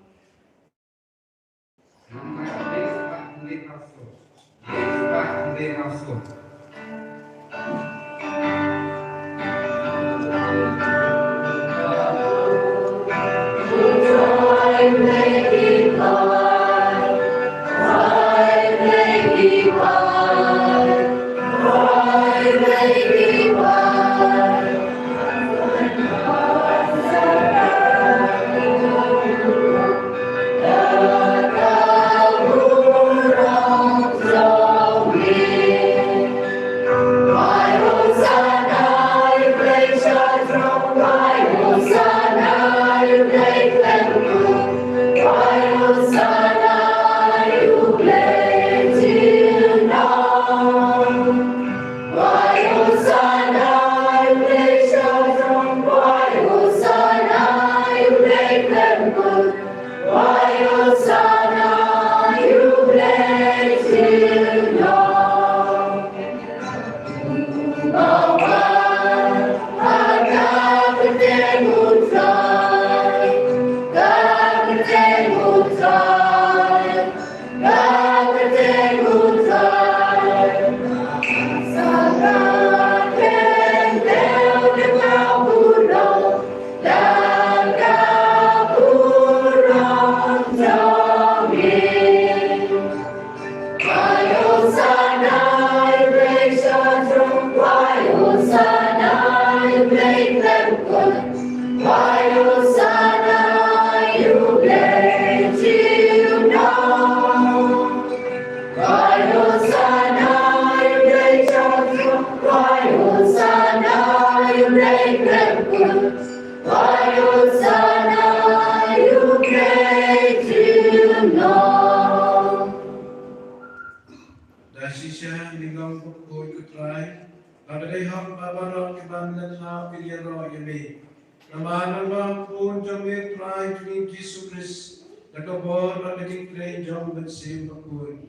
Asisya ningong pukul kutrai. Padai hak babarok kebandan na piliro yami. Namahan bang pun jomit trai tuning Yesus Kristus. Nakabor pagdating kray jom bensim pukul.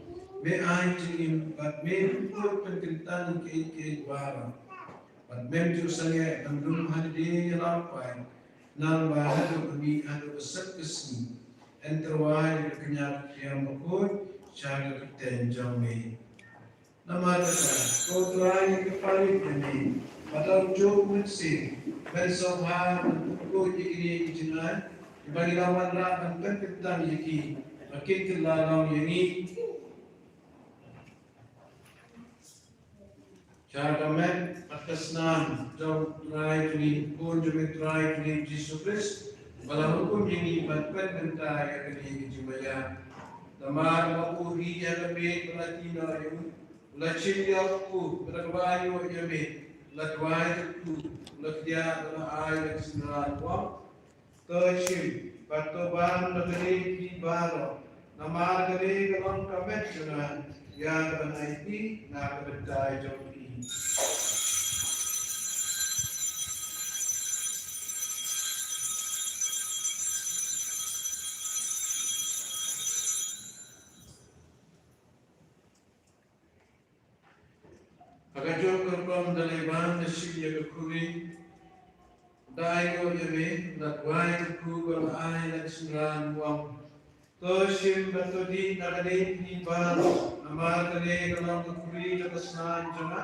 May ay tingin at may pukul pagkintan kay barang. At may Jerusalem ang lumhan di rapay. Nang bahado kami ano besar kesini. Enterway kenyak yang pukul. Siya kapten jomit. Nama kita, kotoran kepaling ini, pada ujung mesin, bersama menunggu ini jenai, bagi lawan rakan penting ini, makin kelalauan ini. Cara kami atas nama jauh try ini, pun jauh try ini Yesus Kristus, balau hukum ini bantuan bentai ini jumaya, nama makuri yang lebih berarti naik. La chimya ku berbayu yami la twai ku la dia la ai la sinra wa toshim patoban la gani ki baro namar gani galam kamet juna ya banai ki na bertai joki Agajong kerpam daliban nasib ya kekuri dayo yame lakwai ku gal ai la sinran wam toshim batodi nagade ni bar amar kane galam kekuri takasnan jana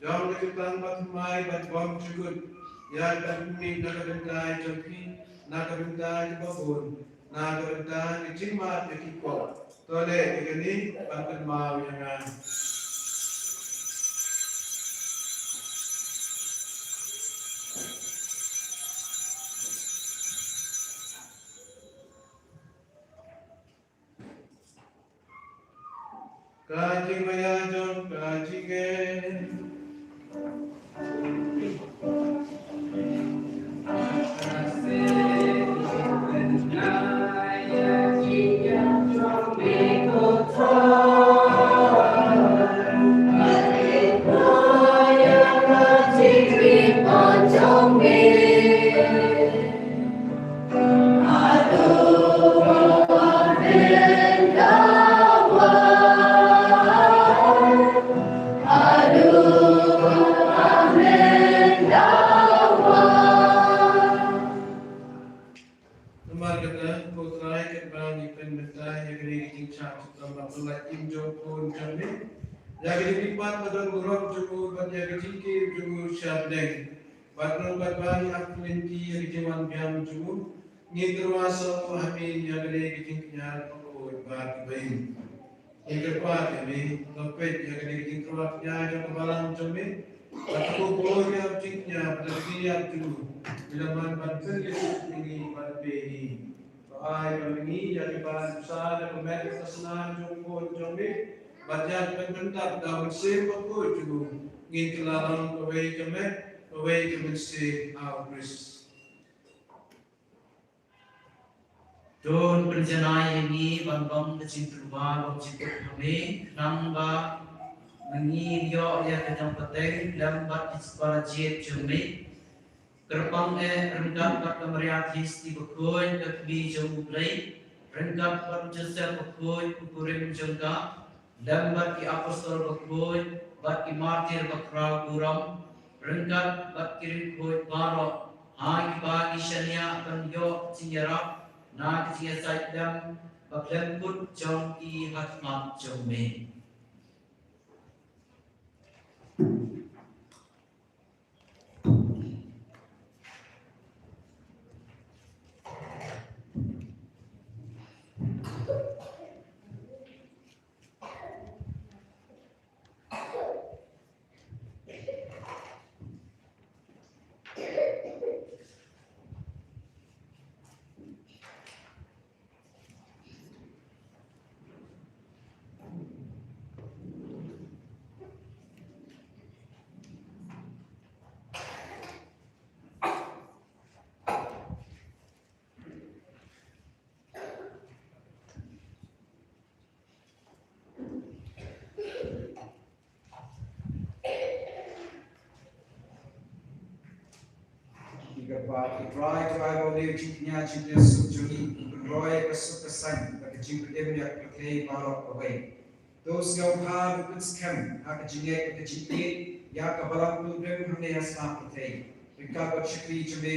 jam ketang batmai batbam chugut ya kami nagadai jampi nagadai babon nagadai jimma tekiko tole ini bakat mau yang Kaji maya jom kaji ke Ngiterwaso amin yang ada di tingkatnya pokok bagi bayi. Yang keempat ini topik yang ada di tingkatnya yang kebalan jomit. Aku boleh yang tingkatnya pada tiap dulu. Bila mana penting ini pada bayi. Doa yang ini yang kebalan besar dan kemet kesenangan jomit jomit. Baca pengentak dalam sepak dulu. Ngin kelarang kawai kemet kawai kemet Kristus. Don perjalanan ini bambang kecil terbawa kecil kami namba mengiyo ya kedang peteng lambat isbara jet jumi kerpang renggap kat kemeriatis di bekoi kekbi jom play renggap kat jasa bekoi kukurim jengka lambat di apostol bekoi bat di martir bakrau guram renggap bat kirim koi barok hai bagi syania akan yo sinjarap na kesiya saydam paglemput jom ki hatmat jome. Bapak try boleh ciknya ciknya sujuni berroy kesukasan bagi ciknya yang berkait balok away. Those yang hal berskem hak ciknya keciknya ya kabalang program hanya asal berkait. Mereka bercakap cuma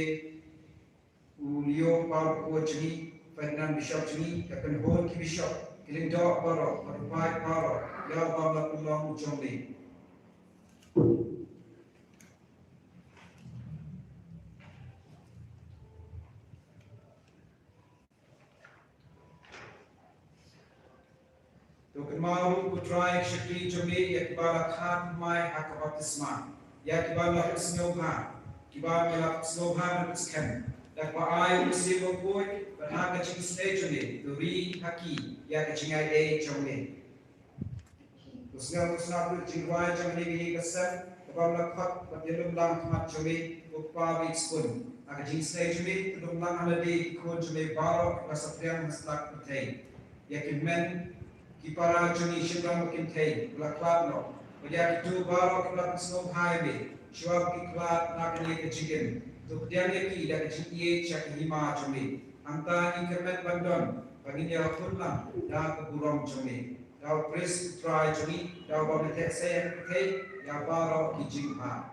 Leo Paul Kuchini, Ferdinand Bishop Chini, akan hon ki Bishop, kiling dok balok, berpai balok, ya bangla pulang ujungli. Maru putrai syakri jami ya kibala khan mai hakabatisma ya kibala husnobha kibala husnobha berskem dak paai musibo boy berhaga cing stage duri haki ya kecing ai jami usna cing wai jami ni kesan kibala khat badilum lang khat jami upa bi spun aga cing stage tulum lang haladi ko jami baro kasapriang mastak putai ya kimen Kipara juni shibram kintay blaklap no wajak itu baro klap snow highway shwab kiklap nakani ke chicken to diane ki da chiye chak hima jumi anta increment bandon baginya kullam da ke burom jumi da pres try jumi da ba te say ke ya baro ki jingha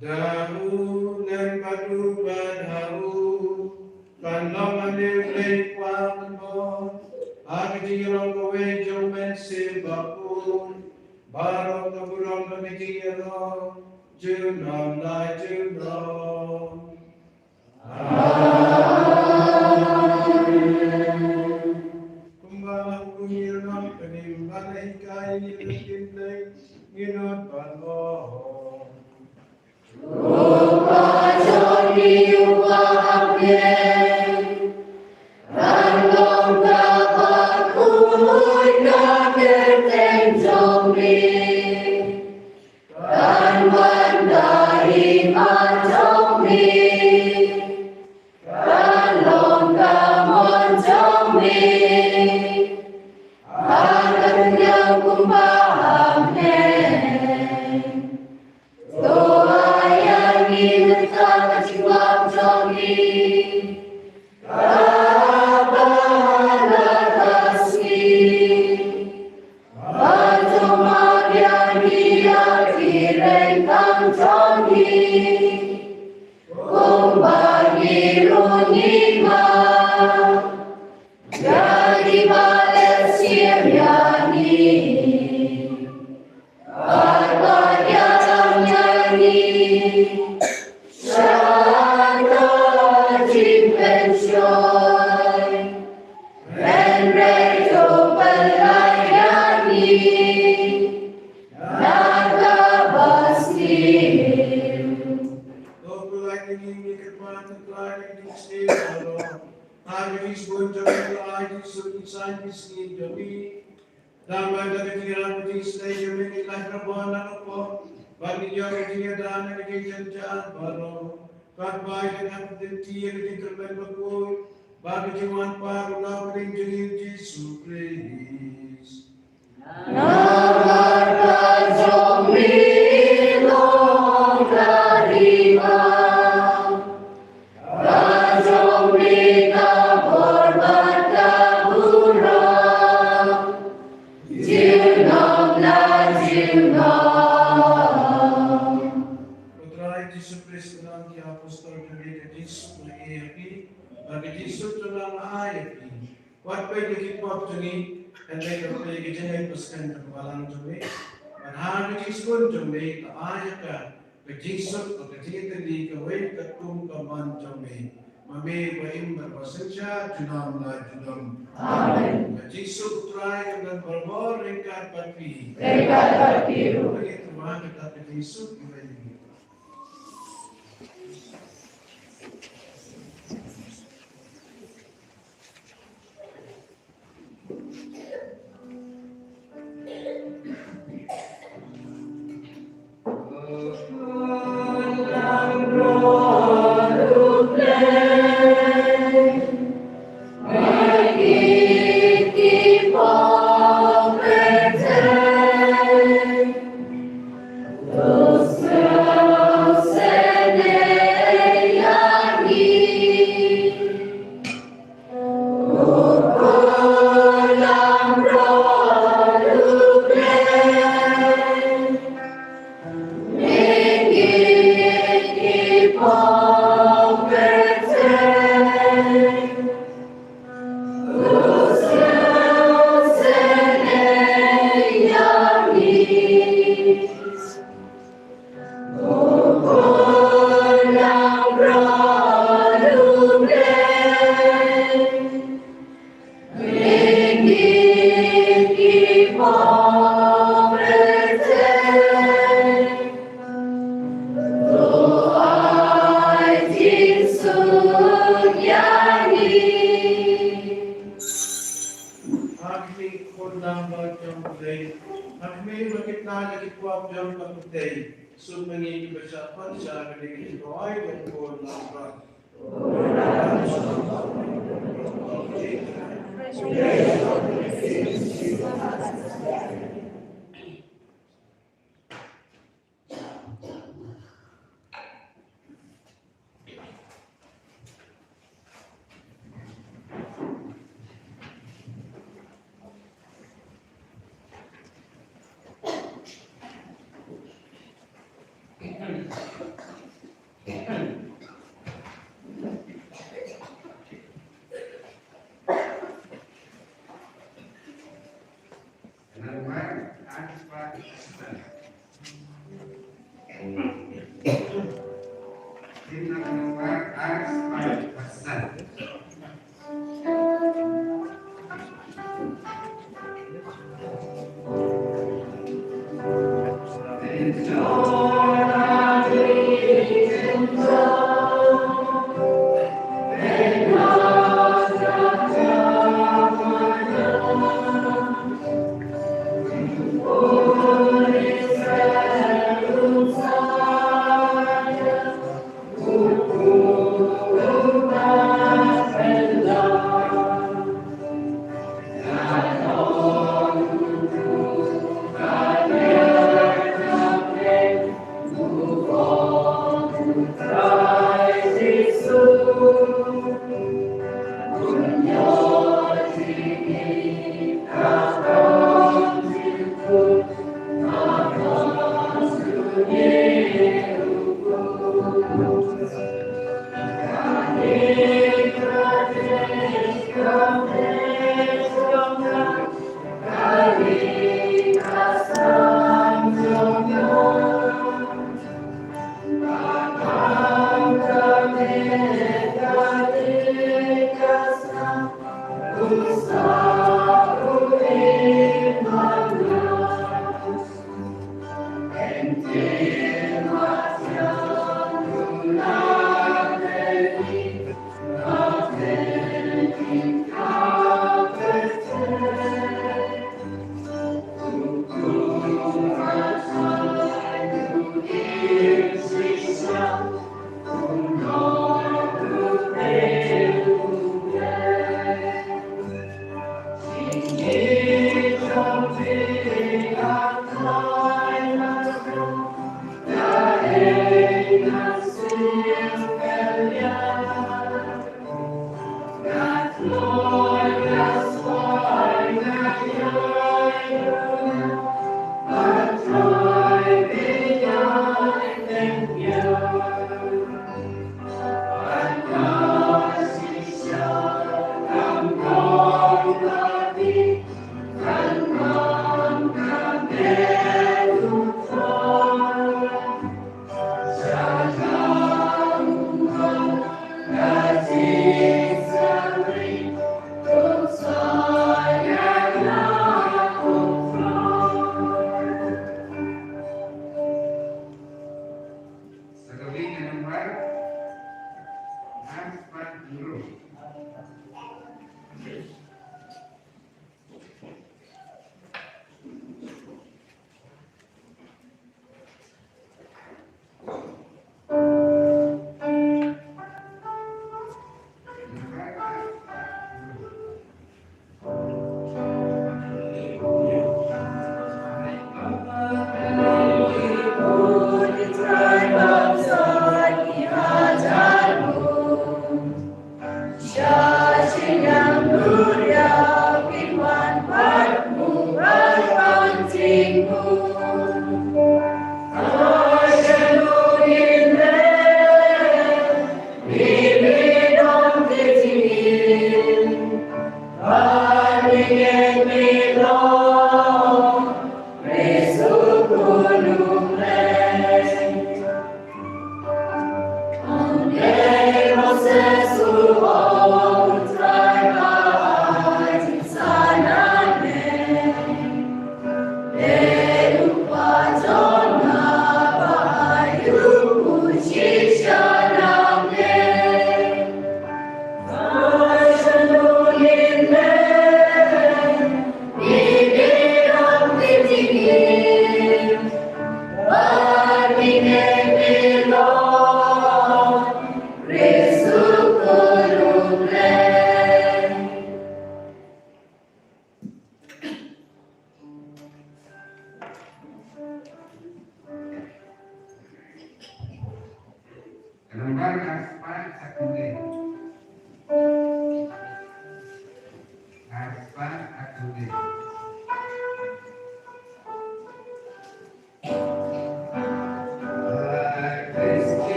Dahu dan padu badhahu Panlong anil lek wangbo Agdi rong kowe jomen sebapun Barok keburong pemikiro Junom lai junom Kumbalang kumilong penimbalai kai nilai Nginot panloh Rupa joni wahapye Randong dapat kuy kaderteng jombi Dan bandari majombi Randong kamon jombi Akan yang kumbahamne Jadi balik Syriani Arba yang nyanyi Shaka Jimpensioy Renrejo Belayani Naga Basir Lagi ini kekuatan lagi di sini Hari sebelum jami lagi sulit sains ni jami Nama dari tiada di sini jami ni lah kerana apa Bagi jami dia dan lagi jenjang baru Kat baik dengan tiada di kerana berkuat Bagi jiwan paru lawan jadi Yesus Kristus Nama jami long karima What way to keep up to me and make a play getting 8% of Balang to me? But how did you spoon to me? The Ayaka, the Jisuk of the theatre league away the Kum Kaman to me. Mame Baim Basanja, Junam La Junam. Amen. The Jisuk try and then Barbor Rekat Pati. Rekat Pati. Bagi teman kita the Jisuk. Keep Hakmi kondang bajang play. Hakmi makita lagi kuap jam kaputay. Sumengi kebesapan sa kading itoy dan kondang bajang.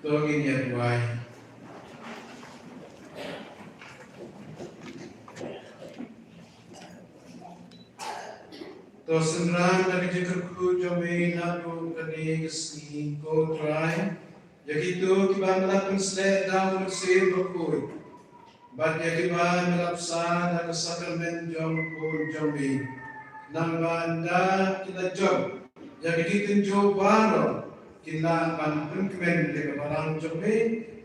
Tolongin ya Tuhan. To senrang dari jekerku jomei nadu kani kesni ko try. Yakitu kiban melapun sled down mersir berkuy. Bat yakiban melapsan dan sakramen jom kun jomei. Nang banda kita jom. Yakitu jom baro. Kila pampun kemen le barang jombe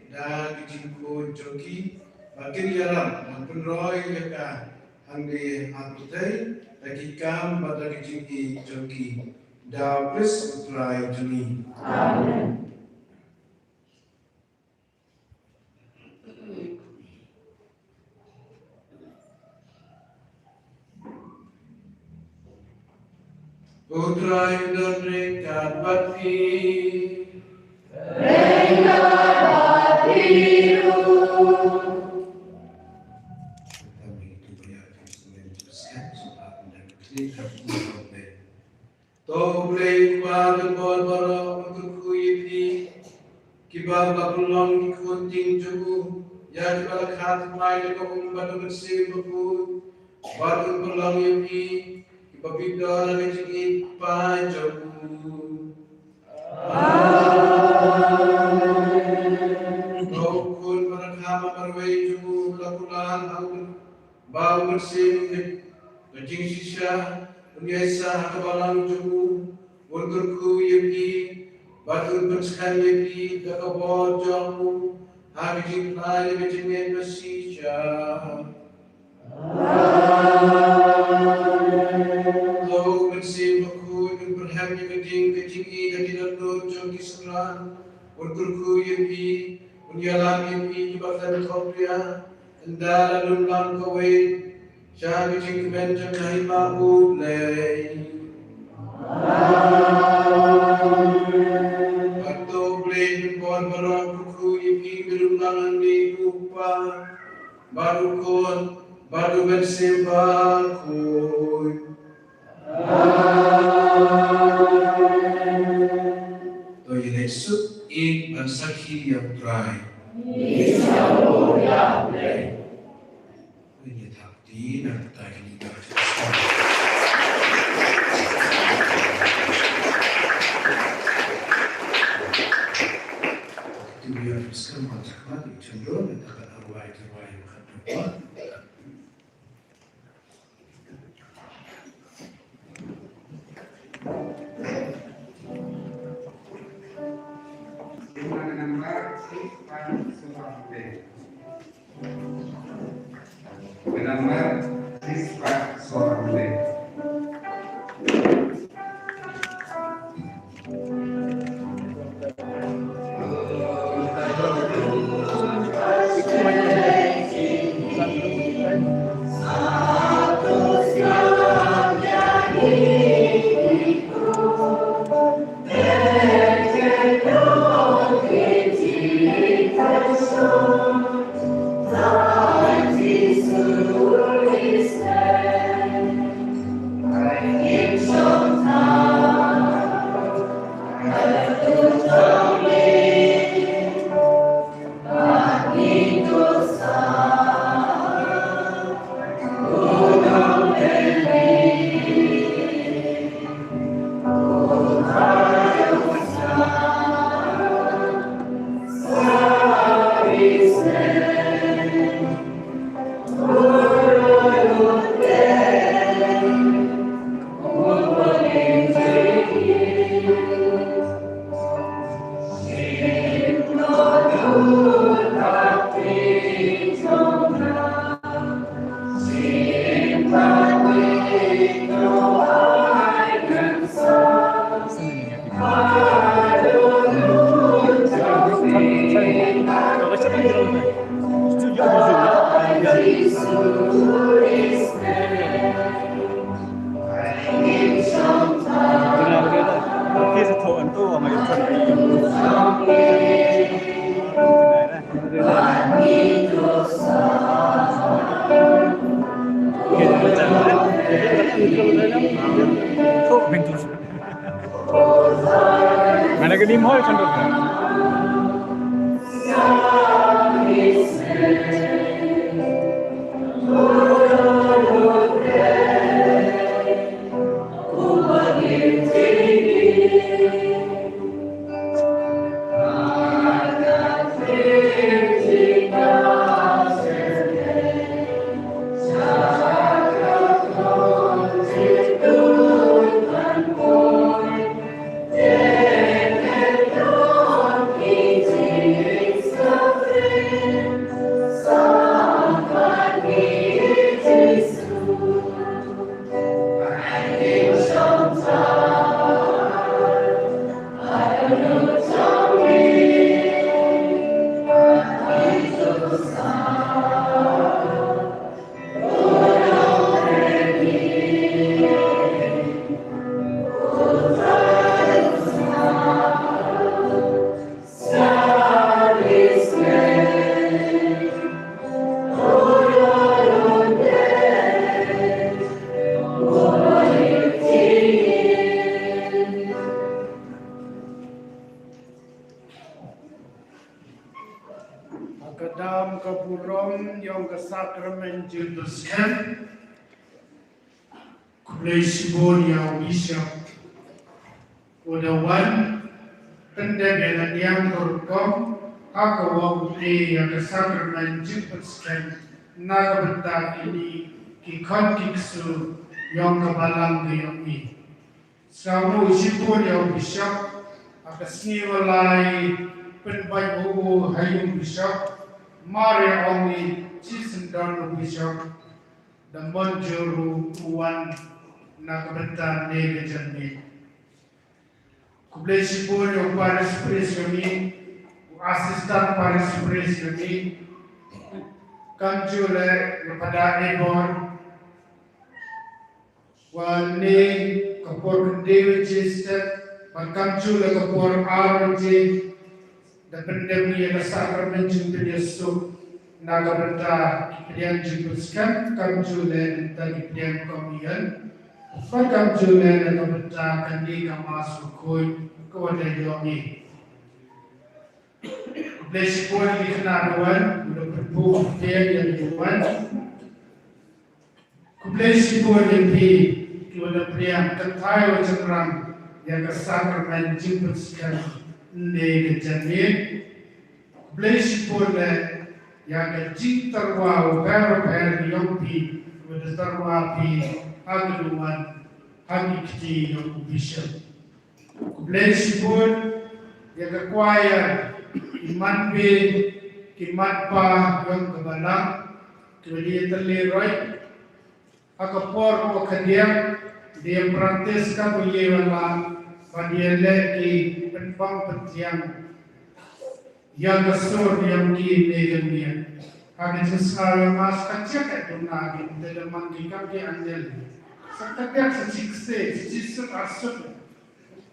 da kijinku joki makin yaram pampun roy yaka hangge aputai dakikam pada kijingi joki da pres utrai juni. Amen. Utrai dan rekat bati Toblei kuadan bor untuk kuipi kibal babulong ikutin jugu ya kibal khat mai le ko umbadu bersih beku badun berlang yipi kibabida na jingi pa jugu Rokun merekama berwei jugu lakulan aun bau bersih kejing sisa Unyasa kebalang jugu, wurkurku yepi, batun penskan yepi, dakabor jamu, habijin plai bejinen mesija. Tau mensim aku dan berhamnya kejing i dan tidak lojong kisran, wurkurku yepi, unyalam yepi, jebatan kopria, endala lumlang kawin, Shabi jing benjam nahi mahu lei. Waktu beli bon barang buku ipi belum nangan di lupa. Baru kon baru bersembah kun. To Yesus in bersaki yang try. Insyaallah ya lei. Dan tadi kita itu biar sekarang masalah cenderung kita akan arwah yang kedua. Benar-benar siswa seorang muda. Thank you. Mana ke di mall contoh. Kedam keburom yang kesakramen jilbaskan Kuleisibon yang Bishop Udawan pendebelan yang berkom Hakawawute yang kesakramen jilbaskan Nagabentak ini Kikon kiksu yang kebalang gayami Samu isipon yang Bishop Akasni walai penbaik hayung Bishop Mari ongi cisendan Bishop dan monjuru uan nakabentar nega jani. Kublesi pun yang Paris Pres kami, asisten Paris Pres kami, kanjule kepada Ebon, wani kapor Dewi Chester, kanjule kapor RJ. Dan pendemnya kesakramen jumpa Yesus naga benda yang jibuskan kamjulen dan ipdian komian kamjulen naga benda kandi kamasuk koi kepada yomi blesi pun dikenaruan udah berbuah dia yang dibuat blesi pun di kepada priang ketayo cenderang yang kesakramen jibuskan ne janin blesi pole yang kecil terwau per yopi pada terwapi agluan hagikti yang bisa blesi pun yang kekwaya iman be kimat pa yang kebalang kemudian terleroy akapor wakadiam dia praktis kabuyewalang pada lagi penpang petiang yang kesur yang kini dengan kami sesuai mas kacak itu lagi dalam mangkikam di anjel setiap secikse secikse asuk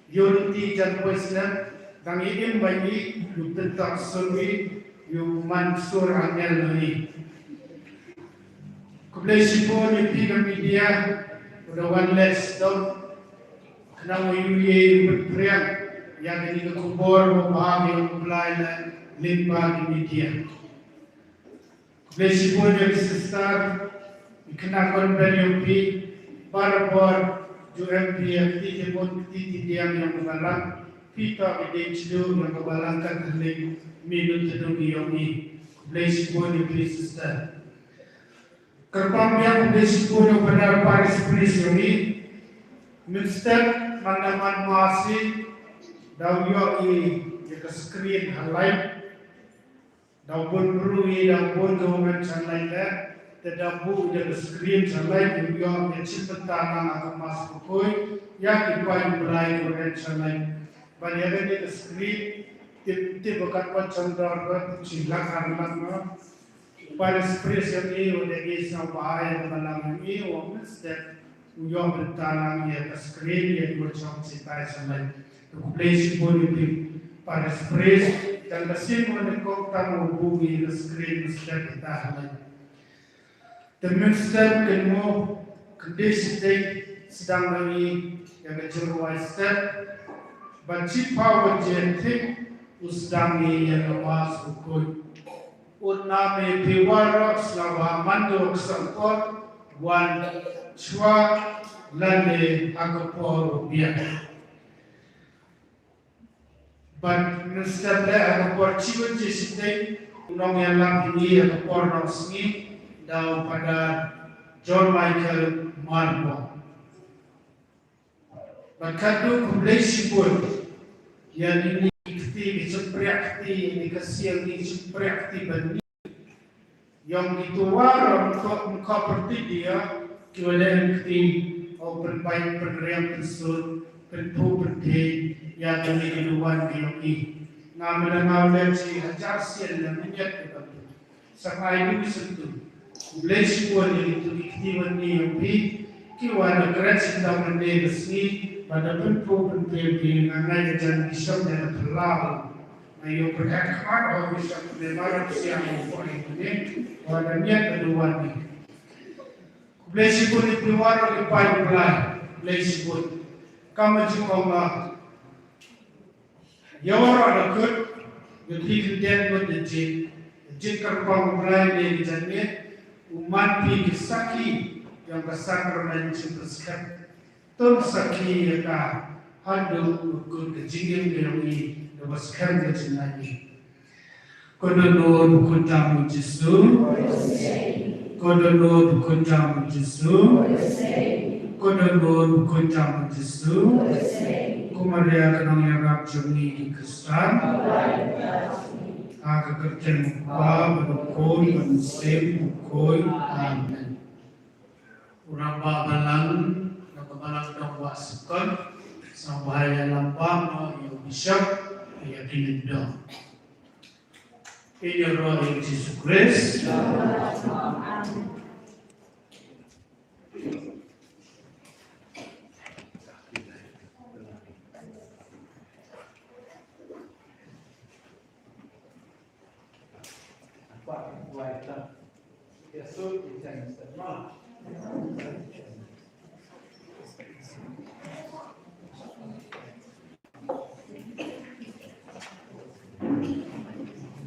unity dan Western dan ini bagi lupa tak suri yu mansur anjel ini kebetulan pun di media udah one less down Kenapa UA berperiang yang ini kubur memahami mulai limpa di media. Besipun yang sister dikenakan BNP barbar UMP aktif pun tiang yang mengalang kita bidang yang kebalangkan dalam minut terdugi ini. Besipun yang sister. Kerpam yang besipun yang benar Paris Pris ini. Mister Mandaman Masih daw yoki jika screen highlight daw pun berui daw pun government highlight daw bu jika screen highlight yo yang ciptaan akan masuk koi yang ipai mulai government highlight banyak jika screen tip bukan macam darah cilang harlang Paris Pris ini udah kisah bahaya dalam ini Mister Uyong bertanang ya ke screen ya macam cipai sampai place pun di Paris Pris dan mesin menekuk tamu bumi ke screen step kita halal. Temen step kemo kondisi sedang lagi yang kejuruai step banci power jentik usdang ni yang lemas ukut. Uname piwara selama mandok sangkot wan chua lane agapor biar. But Minister le agapor ciut cisite unong yang lang ini agapor nong sengi daw pada John Michael Marbo. Bakadu kumlesi pun yang ini ikti isuprekti ini kasiang isuprekti bani yang dituar untuk seperti dia kiwala ikti o berbaik berriam tersud berpu berdeh yang demi luan biyoki ngamen ngamen si hajar sian yang minyak itu sampai itu sentuh bless pun itu iktiwan ni yopi kiwala keren sedang mendeh resmi pada berpu berdeh ngangai dan kisah dan pelau ayo berhakmat o bisa menemar siang pun ini wadanya kedua ni bless pun itu waro lipai belai bless pun kamu juga Yawar ada kut, jadi kita buat jin kerpang mulai dari jenis umat pi kisaki yang besar kerana cintaskan, tuh saki ya kah handu kut kejingin berui dewaskan kejenaki. Kodono bukan tamu Yesus, kodono bukan tamu Yesus, kodono bukan tamu Yesus. Kumaria kanang yarap jami di Kristan, aga kerjen mukha berukoi manusia ukoi amen. Urang babalang nakabalang ng wasukan sa bahaya lampang no yung bisyak ay pinindong. In your Lord Jesus Christ. Yesus yang